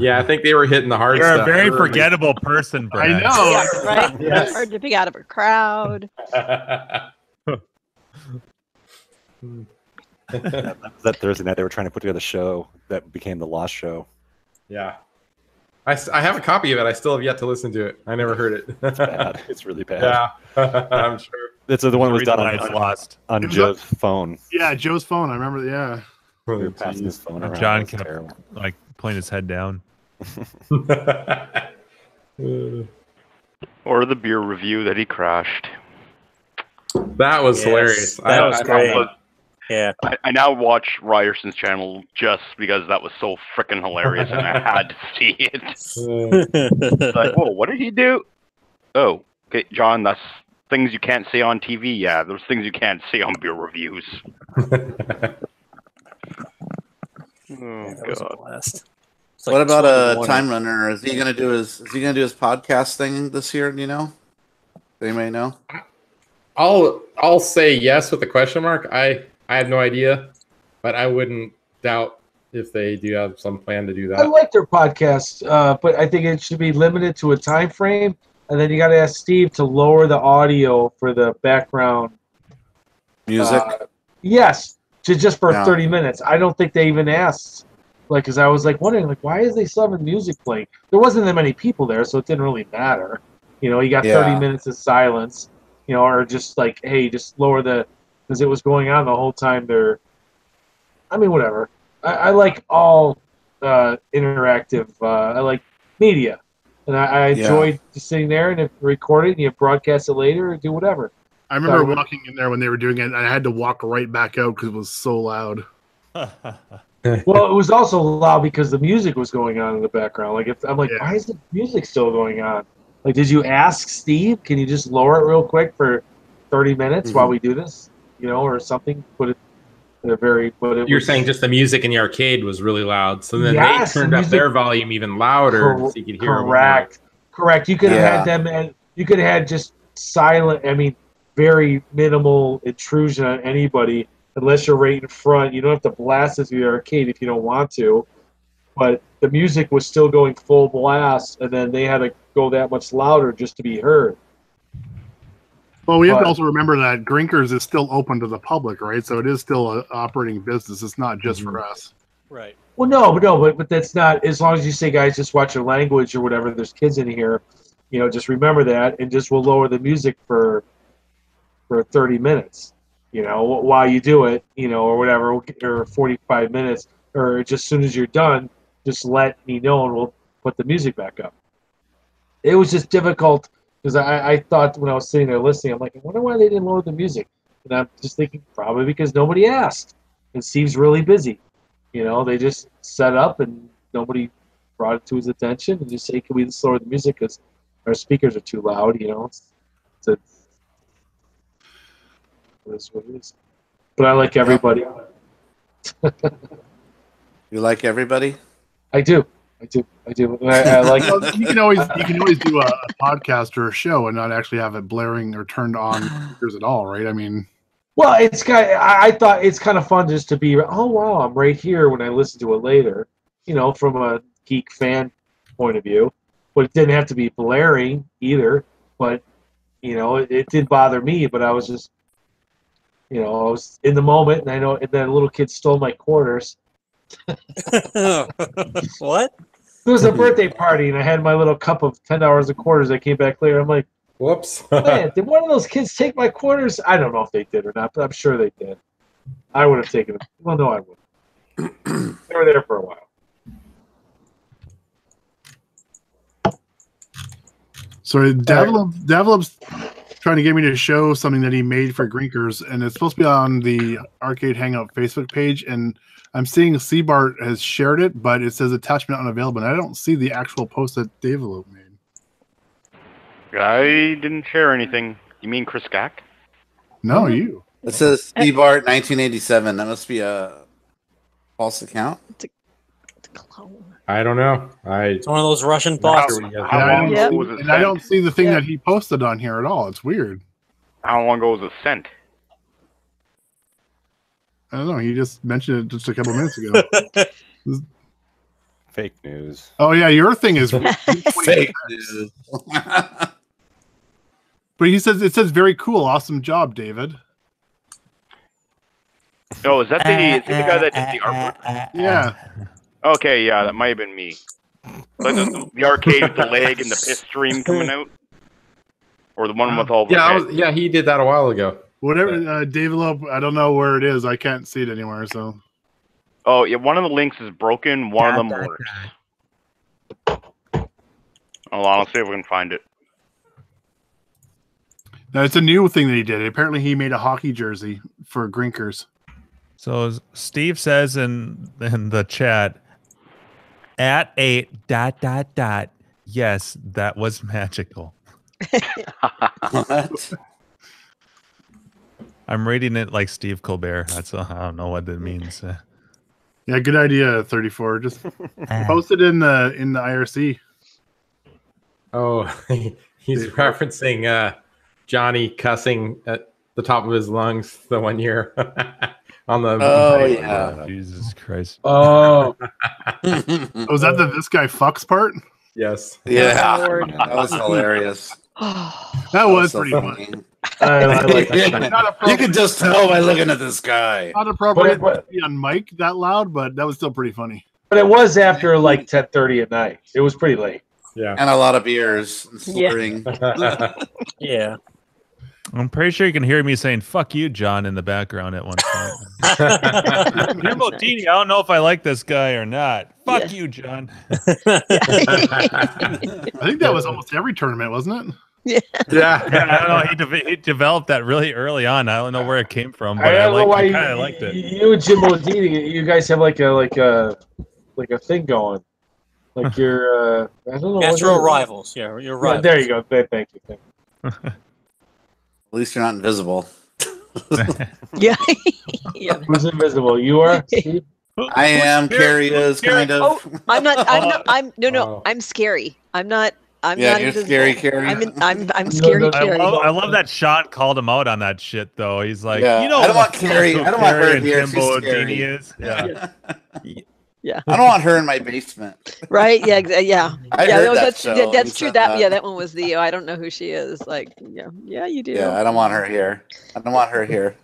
Yeah, I think they were hitting the hard
You're
stuff.
a very forgettable person, Brad.
I know.
Yeah, right?
Yes.
Hard to pick out of a crowd.
That Thursday night they were trying to put together a show that became the Lost Show.
Yeah. I have a copy of it. I still have yet to listen to it. I never heard it.
It's bad. It's really bad.
Yeah, I'm sure.
It's the one that was done on Joe's phone.
Yeah, Joe's phone. I remember. Yeah.
We were passing his phone around.
John kept putting his head down.
Or the beer review that he crashed.
That was hilarious.
That was great. Yeah.
I now watch Ryerson's channel just because that was so freaking hilarious and I had to see it. It's like, whoa, what did he do? Oh, okay, John, that's things you can't see on TV. Yeah, there's things you can't see on beer reviews.
That was a blast.
What about Time Runner? Is he gonna do his podcast thing this year? Do you know? Anybody know?
I'll say yes with a question mark. I have no idea, but I wouldn't doubt if they do have some plan to do that.
I like their podcast, but I think it should be limited to a time frame, and then you got to ask Steve to lower the audio for the background
music.
Yes, just for 30 minutes. I don't think they even asked, because I was wondering, why is they still having music playing? There wasn't that many people there, so it didn't really matter. You got 30 minutes of silence, or just hey, just lower the. Because it was going on the whole time there. I mean, whatever. I like all interactive. I like media. And I enjoyed just sitting there and record it and you broadcast it later or do whatever.
I remember walking in there when they were doing it and I had to walk right back out because it was so loud.
Well, it was also loud because the music was going on in the background. I'm like, why is the music still going on? Did you ask Steve? Can you just lower it real quick for 30 minutes while we do this? Or something. Put it in a very.
You're saying just the music in the arcade was really loud, so then they turned up their volume even louder so you could hear.
Correct. You could have had them, and you could have had just silent. I mean, very minimal intrusion on anybody, unless you're right in front. You don't have to blast it through the arcade if you don't want to, but the music was still going full blast, and then they had to go that much louder just to be heard.
Well, we have to also remember that Grinkers is still open to the public, right? So it is still an operating business. It's not just for us.
Right.
Well, no, but that's not. As long as you say, guys, just watch your language or whatever. There's kids in here, just remember that, and just we'll lower the music for 30 minutes, while you do it, or whatever, or 45 minutes, or just as soon as you're done, just let me know, and we'll put the music back up. It was just difficult because I thought when I was sitting there listening, I'm like, I wonder why they didn't lower the music, and I'm just thinking probably because nobody asked, and Steve's really busy. They just set up and nobody brought it to his attention and just say, can we just lower the music because our speakers are too loud, That's what it is. But I like everybody.
You like everybody?
I do. I like.
You can always do a podcast or a show and not actually have it blaring or turned on speakers at all, right? I mean.
Well, I thought it's kind of fun just to be. Oh wow, I'm right here when I listen to it later. From a geek fan point of view, but it didn't have to be blaring either. But it did bother me. But I was just. I was in the moment, and I know and that little kid stole my quarters.
What?
It was a birthday party, and I had my little cup of $10 of quarters. I came back later. I'm like,
whoops.
Man, did one of those kids take my quarters? I don't know if they did or not, but I'm sure they did. I would have taken them. Well, no, I wouldn't. They were there for a while.
So Davilop's trying to get me to show something that he made for Grinkers, and it's supposed to be on the Arcade Hangout Facebook page, and I'm seeing Seabart has shared it, but it says attachment unavailable, and I don't see the actual post that Davilop made.
I didn't share anything. You mean Chris Gack?
No, you.
It says Steve Art 1987. That must be a false account.
It's a clone.
I don't know.
It's one of those Russian bots.
And I don't see the thing that he posted on here at all. It's weird.
How long ago was it sent?
I don't know. He just mentioned it just a couple minutes ago.
Fake news.
Oh yeah, your thing is
fake news.
But it says very cool, awesome job, David.
Oh, is that the guy that did the artwork?
Yeah.
Okay, yeah, that might have been me. Like the arcade with the leg and the piss stream coming out, or the one with all the
yeah, he did that a while ago.
Whatever, David Loeb, I don't know where it is. I can't see it anywhere. So.
Oh yeah, one of the links is broken. One of them works. Hold on, let's see if we can find it.
No, it's a new thing that he did. Apparently, he made a hockey jersey for Grinkers.
So Steve says in the chat, at 8 ... Yes, that was magical.
What?
I'm reading it like Steve Colbert. I don't know what that means.
Yeah, good idea, 34. Just post it in the IRC.
Oh, he's referencing Johnny cussing at the top of his lungs the one year on the.
Oh yeah,
Jesus Christ.
Oh,
was that the "this guy fucks" part?
Yes.
Yeah, that was hilarious.
That was pretty funny.
You could just tell by looking at this guy.
Not appropriate to be on mic that loud, but that was still pretty funny.
But it was after like 10:30 at night. It was pretty late.
Yeah,
and a lot of beers and slurring.
Yeah.
I'm pretty sure you can hear me saying "fuck you, John" in the background at one point. Jimbo Dini, I don't know if I like this guy or not. Fuck you, John.
I think that was almost every tournament, wasn't it?
Yeah. I don't know. He developed that really early on. I don't know where it came from, but I kind of liked it.
You and Jimbo Dini, you guys have like a thing going. Like you're I don't know.
Natural rivals. Yeah, you're right.
Yeah, there you go. Thank you.
At least you're not invisible.
Yeah.
Who's invisible? You are, Steve?
I am. Carrie is kind of.
Oh, I'm not. I'm scary. I'm not. I'm
yeah,
not
you're
invisible.
scary, Carrie.
I'm scary, Carrie.
I love that Sean called him out on that shit, though. He's like,
yeah.
You know,
I don't want Carrie. I don't want her here. She's
Jimbo
scary.
Dini is. Yeah.
Yeah.
I don't want her in my basement.
Right? Yeah. Yeah.
I
Yeah.
heard that
That's
show.
that's
You
true.
said
That yeah. That one was the. I don't know who she is. Like yeah. You do.
Yeah, I don't want her here. I don't want her here.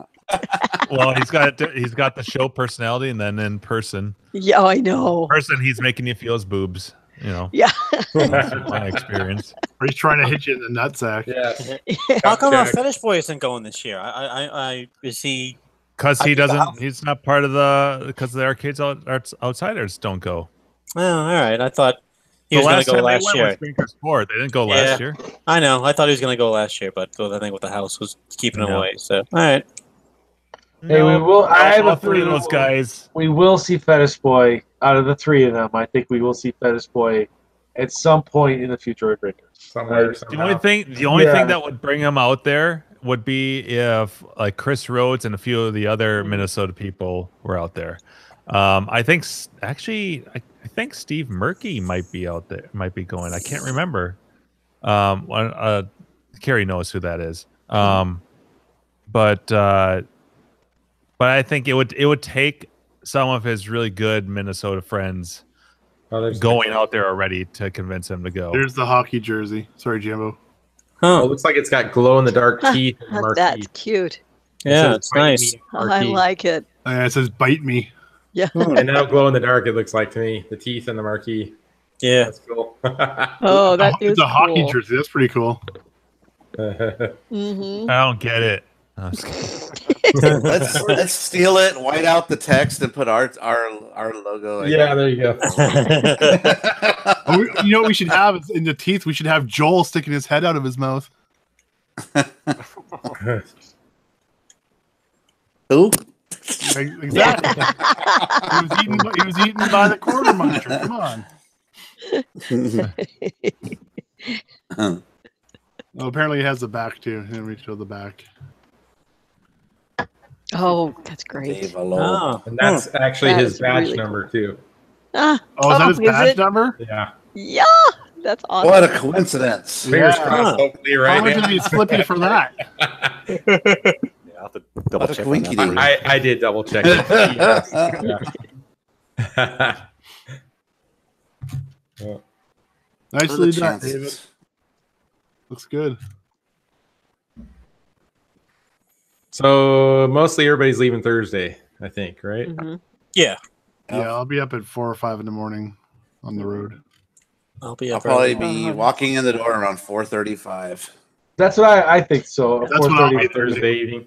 Well, he's got the show personality, and then in person,
Yeah. I know.
he's making you feel his boobs. You know.
Yeah.
That's my experience.
Or he's trying to hit you in the nutsack.
Yeah.
How come Fetish Boy isn't going this year? I is he?
Because he doesn't. He's not part of the. Because the arcades outsiders don't go.
Oh, all right. I thought he
The
was going
last
to go
time
last
they
year.
went was Grinkfest Sport. They didn't go last year.
I know. I thought he was going to go last year, but I think with the house was keeping him away. So all right.
Hey, we will. I have
all
a
three of those guys.
We will see Fetish Boy out of the three of them. I think we will see Fetish Boy at some point in the future at Grinkers.
Somewhere.
The only thing that would bring him out there would be if like Chris Rhodes and a few of the other Minnesota people were out there. I think actually I think Steve Murky might be out there, might be going. I can't remember. Carrie knows who that is. But I think it would take some of his really good Minnesota friends going out there already to convince him to go.
There's the hockey jersey. Sorry, Jimbo.
Well, it looks like it's got glow in the dark teeth. And marquee.
That's cute.
Yeah,
It
it's
says, "Bite
nice.
me,"
I
marquee.
like it.
It says "bite me."
Yeah.
And now glow in the dark. It looks like to me the teeth and the marquee.
Yeah,
that's cool.
Oh, that is
It's a hockey
cool.
jersey. That's pretty cool.
Mm-hmm.
I don't get it. No, I'm just kidding.
Let's steal it, white out the text, and put our logo. Like
Yeah, there you go.
You know what we should have is in the teeth? We should have Joel sticking his head out of his mouth.
Who?
Exactly. he was eaten by the quarter muncher. Come on. Well, apparently it has the back too. Let me show the back.
Oh, that's great.
Dave Alone.
And that's actually
That
his
is
badge
really
number too.
Ah,
Oh, is that his
is
badge
it?
number?
Yeah.
Yeah, that's awesome.
What a coincidence.
Fingers
Yeah.
crossed. Hopefully, right?
How much did he Slippy for that?
Yeah, I'll have to double
What a
check on
quinky
that.
dink.
I did double check it. Yeah.
Nicely
What are the
done,
chances?
David. Looks good.
So mostly everybody's leaving Thursday, I think, right?
Mhm.
yeah.
Yeah, I'll be up at 4 or 5 in the morning on the road.
I'll be
I'll
up.
probably
early.
be walking in the door around 4:35.
That's what I think. So
That's what I'll be
Thursday evening.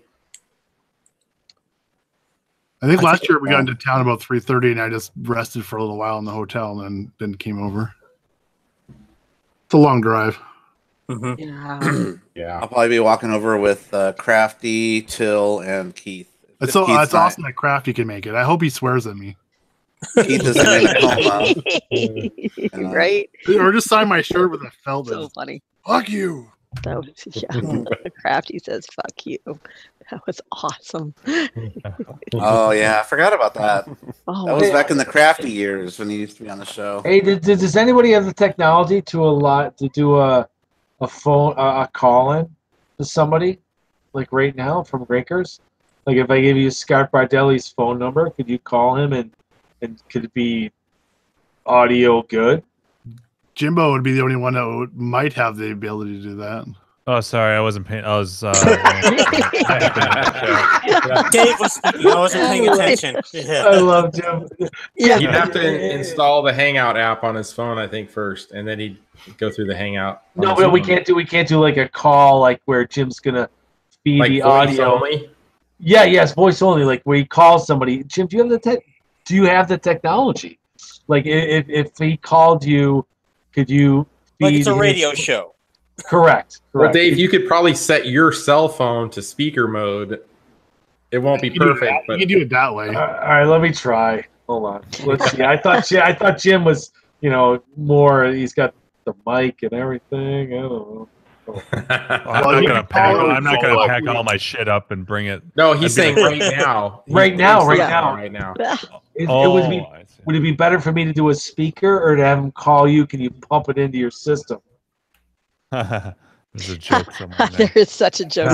I think last year we got into town about 3:30, and I just rested for a little while in the hotel, and then came over. It's a long drive.
Mhm.
Yeah.
Yeah.
I'll probably be walking over with Crafty, Till, and Keith.
It's
If
so
Keith's
it's
not-
awesome that Crafty can make it. I hope he swears at me.
Keith isn't in a coma.
Right?
Or just sign my shirt with a felt.
So funny.
Fuck you.
That was, yeah. Crafty says, "Fuck you." That was awesome.
Oh yeah, I forgot about that.
Oh,
That was back in the Crafty years when he used to be on the show.
Hey, does anybody have the technology to do a phone a call in to somebody like right now from Grinkers? Like if I give you Scott Bardelli's phone number, could you call him and could it be audio good?
Jimbo would be the only one that might have the ability to do that.
Oh, sorry, I wasn't paying. I was.
Dave was speaking. I wasn't paying attention. Yeah.
I love Jim.
Yeah.
You'd have to install the Hangout app on his phone, I think, first, and then he'd go through the Hangout. on
No,
his
but we
phone.
can't do like a call like where Jim's gonna feed
Like
the
voice
audio.
only?
Yeah, yes, voice only. Like where he calls somebody. Jim, do you have the technology? Like if he called you, could you feed
Like it's a
his-
radio show.
Correct.
Well, Dave, you could probably set your cell phone to speaker mode. It won't be
You can do
perfect,
that-
but
you can do it that way.
All right, let me try. Hold on. Let's see. I thought Jim was, more. He's got the mic and everything. I don't know.
I'm not gonna pack all my shit up and bring it.
no, he's
I'd be
saying
like-
right now.
Right now, right
Yeah.
now.
Right now.
Would it be better for me to do a speaker or to have him call you? Can you pump it into your system?
There's a joke somewhere.
There is such a joke.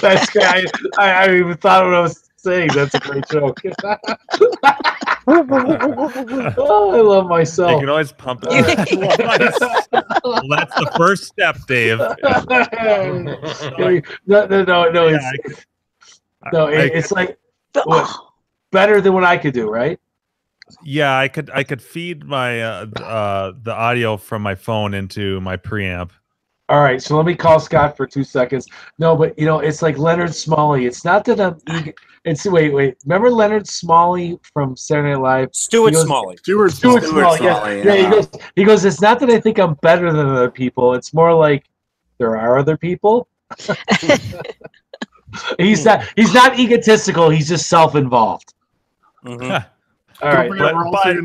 That's guy. I even thought what I was saying. That's a great joke. Oh, I love myself.
You can always pump it. Well, that's the first step, Dave.
No. It's like better than what I could do, right?
Yeah, I could feed my the audio from my phone into my preamp.
All right, so let me call Scott for 2 seconds. No, but it's like Leonard Smalley. It's not that I'm eager. It's wait. Remember Leonard Smalley from Saturday Night Live?
Stuart Smalley.
Stuart Smalley. Yeah. He goes. It's not that I think I'm better than other people. It's more like there are other people. He's not egotistical. He's just self-involved.
Mm-hmm.
All right,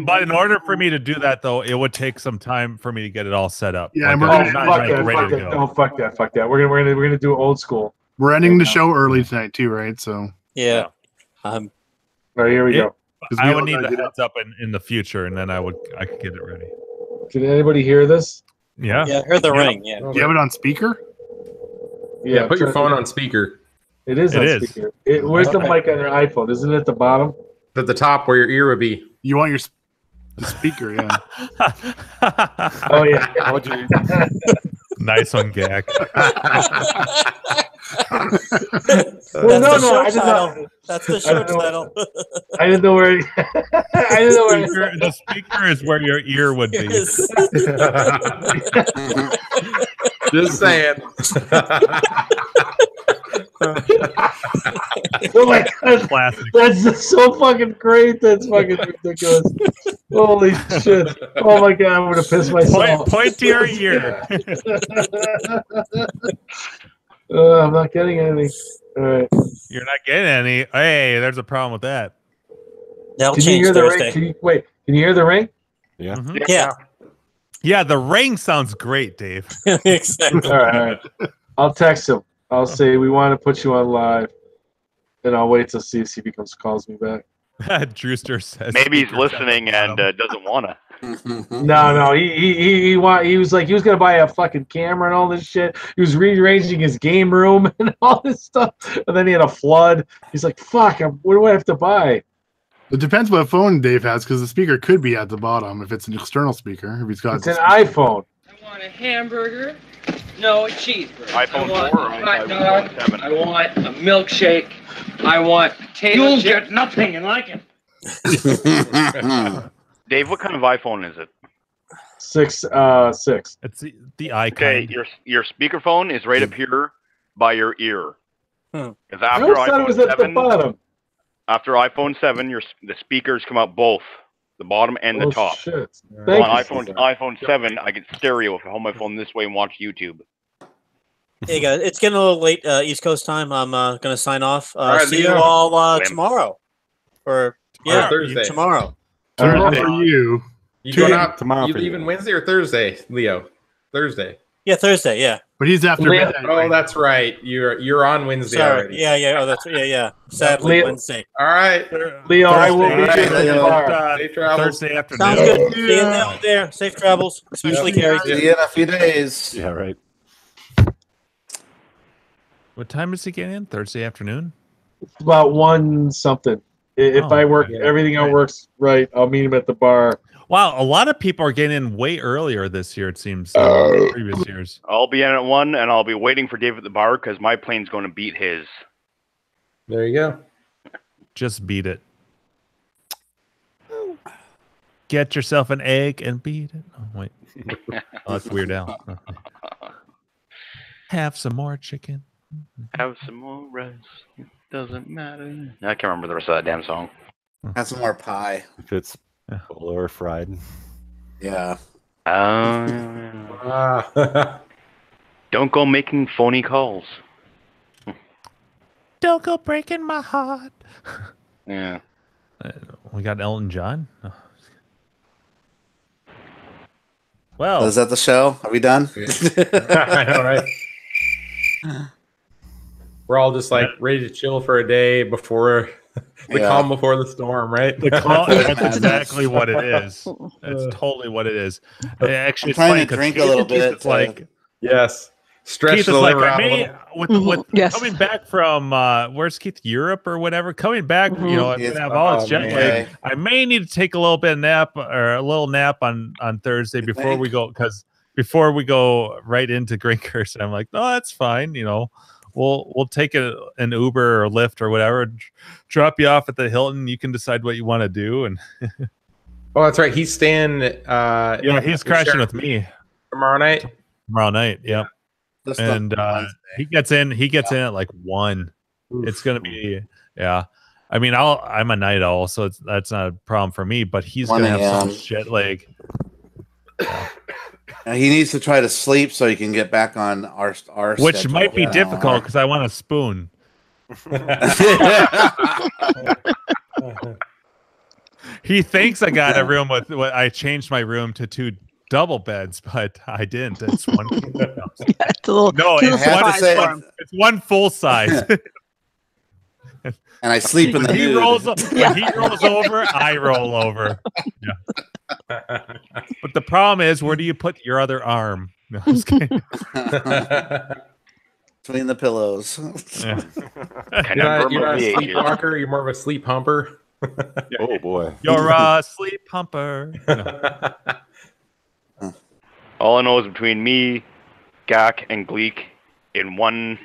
but in order for me to do that, though, it would take some time for me to get it all set up.
Yeah,
like,
fuck that. We're gonna do old school.
We're ending the show early tonight too, right? So
yeah.
All right, here we go.
I would need the heads up in the future, and then I could get it ready.
Can anybody hear this?
Yeah.
Yeah, I heard the ring. Yeah.
Do you have it on speaker?
Yeah, put your phone on speaker.
It is on speaker. Where's the mic on your iPhone? Isn't it at the bottom?
At the top where your ear would be.
You want the speaker, yeah.
Oh yeah.
Nice one, Gag.
That's the show title.
I didn't know where.
The speaker is where your ear would be.
Just saying.
Oh my god!
Classic.
That's just so fucking great. That's fucking ridiculous. Holy shit! Oh my god! I'm gonna piss myself.
Point to your ear.
I'm not getting anything. All right.
You're not getting any. Hey, there's a problem with that.
That'll
Can you
change
hear the
Thursday.
ring? Can you hear the ring?
Yeah.
Mm-hmm.
Yeah.
Yeah, the ring sounds great, Dave.
Exactly.
All right. I'll text him. I'll say we want to put you on live, and I'll wait to see if he calls me back.
Drewster says
Maybe he's listening and doesn't wanna.
No. He was like he was gonna buy a fucking camera and all this shit. He was rearranging his game room and all this stuff, and then he had a flood. He's like, "Fuck! What do I have to buy?"
It depends what phone Dave has, because the speaker could be at the bottom if it's an external speaker. If he's got
It's an iPhone.
I want a hamburger. No, a cheeseburger.
iPhone
I want
4 or
a hot
iPhone
dog.
7?
I want a milkshake. I want potato
You'll
chip.
get nothing like it.
Dave, what kind of iPhone is it?
6.
It's the icon.
Okay, your speakerphone is right up here by your ear.
I always thought it was at the bottom.
After iPhone 7, the speakers come out both, the bottom and the top.
Shit.
On iPhone 7, I get stereo if I hold my phone this way and watch YouTube.
Hey guys, it's getting a little late East Coast time. I'm gonna sign off.
right,
See you
Leo.
all tomorrow, or
Thursday.
tomorrow.
Thursday for you.
You going out
tomorrow
You
for you.
leaving Wednesday or Thursday, Leo? Thursday.
Yeah, Thursday. Yeah.
But he's after
Leo-
midnight.
Oh, that's right. You're on Wednesday
Sorry.
already.
Yeah. Oh, that's yeah. Sadly,
Leo-
Wednesday.
All right.
Leo, I will
Thursday.
be at the bar.
Safe travels.
Thursday afternoon.
Sounds good. See you out there. Safe travels, especially Carrie.
See you in a few days.
Yeah, right.
What time does he get in? Thursday afternoon?
It's about 1 something. If
Oh,
I work
yeah.
everything out works right, I'll meet him at the bar.
Wow, a lot of people are getting in way earlier this year, it seems, than previous years.
I'll be in at 1, and I'll be waiting for Dave at the bar because my plane's going to beat his.
There you go.
Just beat it. Get yourself an egg and beat it. Oh, wait. Oh, that's Weird Al. Have some more chicken.
Have some more rice. It doesn't matter. I can't remember the rest of that damn song.
Have some more pie.
If it's full or fried.
Yeah.
Don't go making phony calls.
Don't go breaking my heart.
Yeah.
We got Elton John. Oh. Well,
is that the show? Are we done?
I know, right? We're all just like ready to chill for a day before the calm before the storm, right?
the calm, that's exactly what it is. That's totally what it is. Actually, it's
I'm trying
funny
to
'cause
drink a little bit.
It's like
Yes. Stretch
Keith
the
is like,
liver
I
out a
may,
little.
with
Yes.
coming back from where's Keith, Europe or whatever. Coming back, you know, I'm
Yes.
gonna have all its
Oh,
jet
man.
lag. I may need to take a little bit of nap or a little nap on Thursday before
think?
we go, because before we go right into Grinkfest. And I'm like, no, that's fine. You know, we'll take an Uber or Lyft or whatever, drop you off at the Hilton. You can decide what you want to do. And
Oh, that's right. He's staying.
yeah, he's crashing with me
tomorrow night.
Tomorrow night, yep.
That's
And
the
he gets in at like 1. It's gonna be I mean, I'm a night owl, so that's not a problem for me, but he's
1
gonna have
a.m.
some jet lag.
He needs to try to sleep so he can get back on our
Which
schedule.
might be difficult because I want a spoon. He thinks I got a room with I changed my room to 2 double beds, but I didn't. It's one.
It's a little,
No,
it's a little
it's
surprise for him.
it's one full size.
And I sleep in the
When he
nude.
rolls over, I roll over. Yeah. But the problem is, where do you put your other arm? No, I'm just kidding.
Between the pillows.
Yeah.
You're not a sleepwalker. You're more of a sleep humper.
Oh boy.
You're a sleep humper. No.
All I know is between me, Gak, and Gleek in one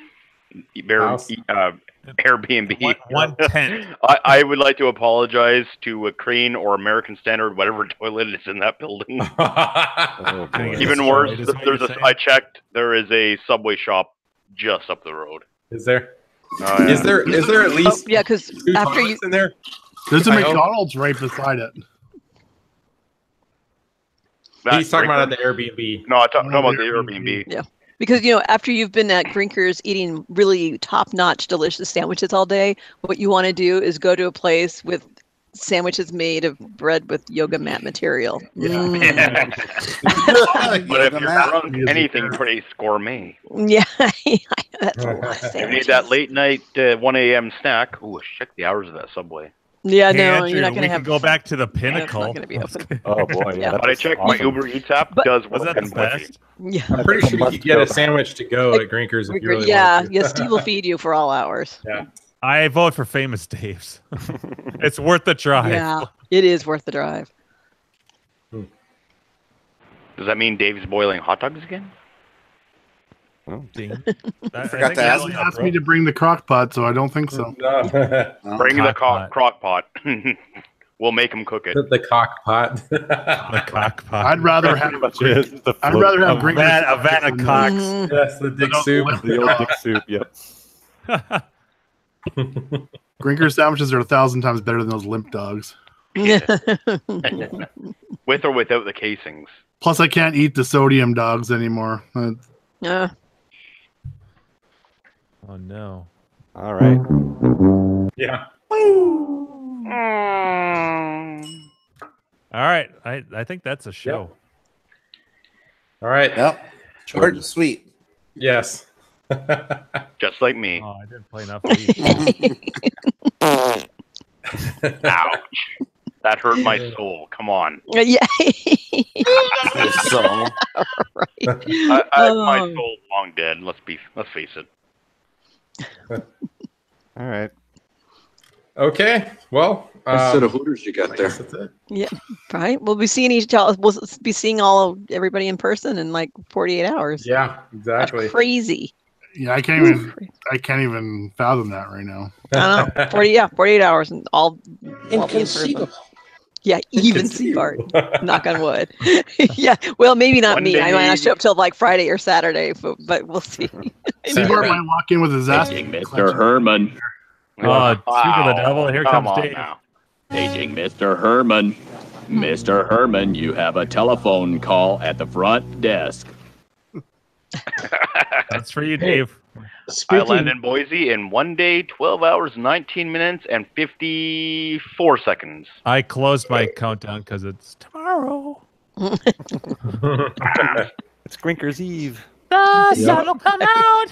Airbnb.
One tent.
I would like to apologize to a Crane or American Standard, whatever toilet is in that building.
Oh, boy.
Even worse, I checked. There is a Subway shop just up the road.
Is there?
Oh, yeah.
Is there at least
yeah, because
2
after you
toilets in there?
There's a
I hope.
McDonald's right beside it.
He's talking about the Airbnb.
No, I'm talking about the Airbnb.
Yeah. Because, you know, after you've been at Grinkers eating really top-notch, delicious sandwiches all day, what you want to do is go to a place with sandwiches made of bread with yoga mat material. Mm.
But if you're drunk, anything pretty gourmet.
Yeah, that's a lot of
You
sandwiches.
need that late night 1 a.m. snack. Ooh, check the hours of that Subway.
Yeah,
Hey,
no,
Andrew,
you're not
we
going to
can
have.
go back to the
It's
Pinnacle.
not going to be open.
Oh boy, yeah.
But I checked my Uber Eats app. Does
Was
work
that the
in Buffy.
best?
Yeah,
I'm pretty sure you could get a sandwich to go at Grinkers if you really
yeah,
wanted to.
yeah. Steve will feed you for all hours.
Yeah.
I vote for Famous Dave's. It's worth the drive.
Yeah, it is worth the drive.
Does that mean Dave's boiling hot dogs again?
Ding.
I forgot to ask.
He asked me to bring the crock pot, so I don't think so.
Bring the
Crock-pot.
crock pot. We'll make him cook it.
The cock pot.
The cock pot.
I'd rather have
The
I'd
float-
rather have
a
Grinkers
vat of cocks.
Yes, the dick soup.
the old dick soup. Yep.
Grinkers sandwiches are 1,000 times better than those limp dogs.
With or without the casings.
Plus, I can't eat the sodium dogs anymore.
Oh no.
All right.
Yeah.
All right. I think that's a show.
All right.
Yep. Short and sweet.
Yes.
Just like me.
Oh, I didn't play enough. League.
Ouch. That hurt my soul. Come on.
Yeah.
So,
Right.
My soul's long dead. Let's face it.
All right.
Okay. Well,
What set of Hooters you got there?
that's it.
Yeah, right. We'll be seeing we'll be seeing everybody in person in like 48 hours.
Yeah,
That's
exactly.
crazy.
Yeah, I can't even fathom that right now.
I don't know. 48 hours and all be in person.
Inconceivable.
Yeah, even Seabart. Knock on wood. Yeah, well, maybe not
One
me. I might
day-
not show up till like Friday or Saturday, but we'll see.
Seabart might walk in with his ass.
Paging Mr. Herman.
Oh, speak of the devil, here
Come
comes
on
Dave.
now.
Paging Mr. Herman. Mr. Herman, you have a telephone call at the front desk.
That's for you, Dave.
I land in Boise in 1 day, 12 hours, 19 minutes, and 54 seconds.
I closed my countdown because it's tomorrow.
It's Grinkers Eve.
The sun will come out.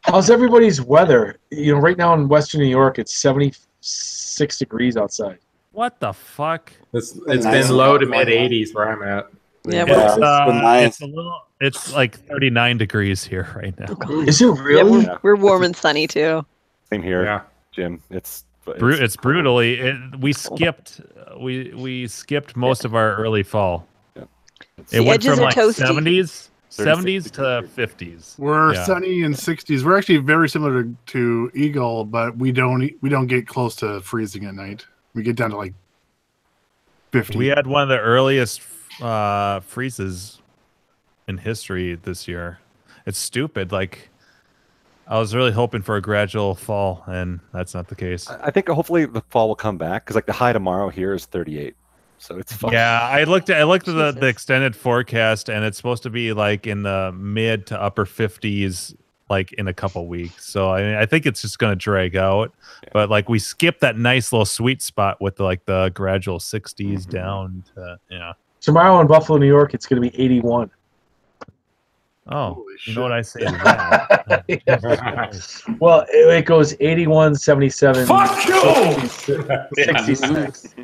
How's everybody's weather? You know, right now in Western New York, it's 76 degrees outside.
What the fuck?
It's
Nice
been
and
low to
hot.
mid 80s where I'm at.
Yeah,
It's a little. It's like 39 degrees here right now.
Is it really?
Yeah, we're warm and sunny too.
Same here,
Yeah.
Jim. It's
brutally. We skipped most of our early fall.
Yeah.
It went
edges
from
are
like
toasty.
70s to 50s.
We're sunny in 60s. We're actually very similar to Eagle, but we don't get close to freezing at night. We get down to like 50.
We had one of the earliest freezes in history this year. It's stupid. Like, I was really hoping for a gradual fall, and that's not the case.
I think hopefully the fall will come back because like the high tomorrow here is 38, so it's fun.
Yeah, I looked at the extended forecast, and it's supposed to be like in the mid to upper 50s, like in a couple weeks. So I think it's just going to drag out. Yeah. But like we skipped that nice little sweet spot with the gradual 60s down to
Tomorrow in Buffalo, New York, it's going to be 81.
Oh, you know what I say to that?
Well, it goes 81, 77,
Fuck you!
66.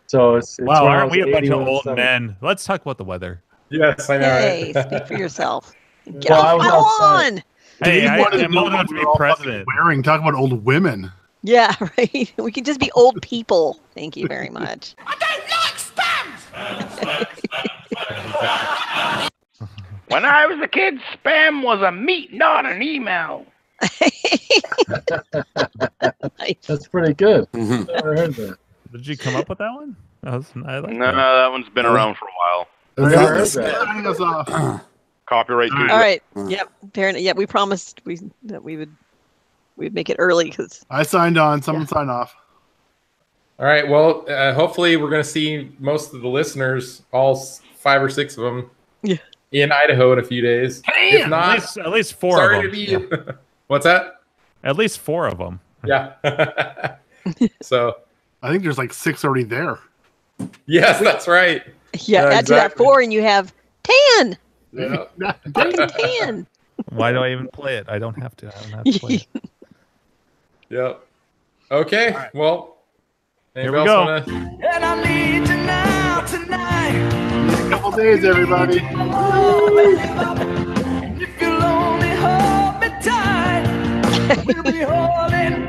So it's
wow, aren't we a bunch of
81,
old
70.
men? Let's talk about the weather.
Yes, I know.
Hey,
Right?
speak for yourself. Get
Well, I was
off my
outside.
lawn.
Hey, I'm old
know
enough to
what
be
we're all
president.
fucking wearing. Talk about old women.
Yeah, right. We can just be old people. Thank you very much.
When I was a kid, spam was a meat, not an email.
Nice.
That's pretty good. Never heard that.
Did you come up with that one? I like
No,
that.
that one's been around for a while.
Never heard that.
Starting us off.
Copyright.
All
too.
All right. Yep. Apparently, yeah. We promised that we'd make it early because
I signed on. Someone sign off.
All right. Well, hopefully we're going to see most of the listeners, all 5 or 6 of them, in Idaho in a few days. If not,
at least 4
sorry
of
to
them.
be. What's that?
At least 4 of them.
Yeah. So.
I think there's like 6 already there.
Yes, that's right.
yeah. Add to that
exactly.
4, and you have 10.
Yeah.
Fucking 10.
Why do I even play it? I don't have to. I don't have to play it.
Yep. Okay.
Right.
Well,
Here we
else
go.
wanna-
And I need you now, tonight.
A couple days, everybody.
If you'll only hold me tight, we'll be holding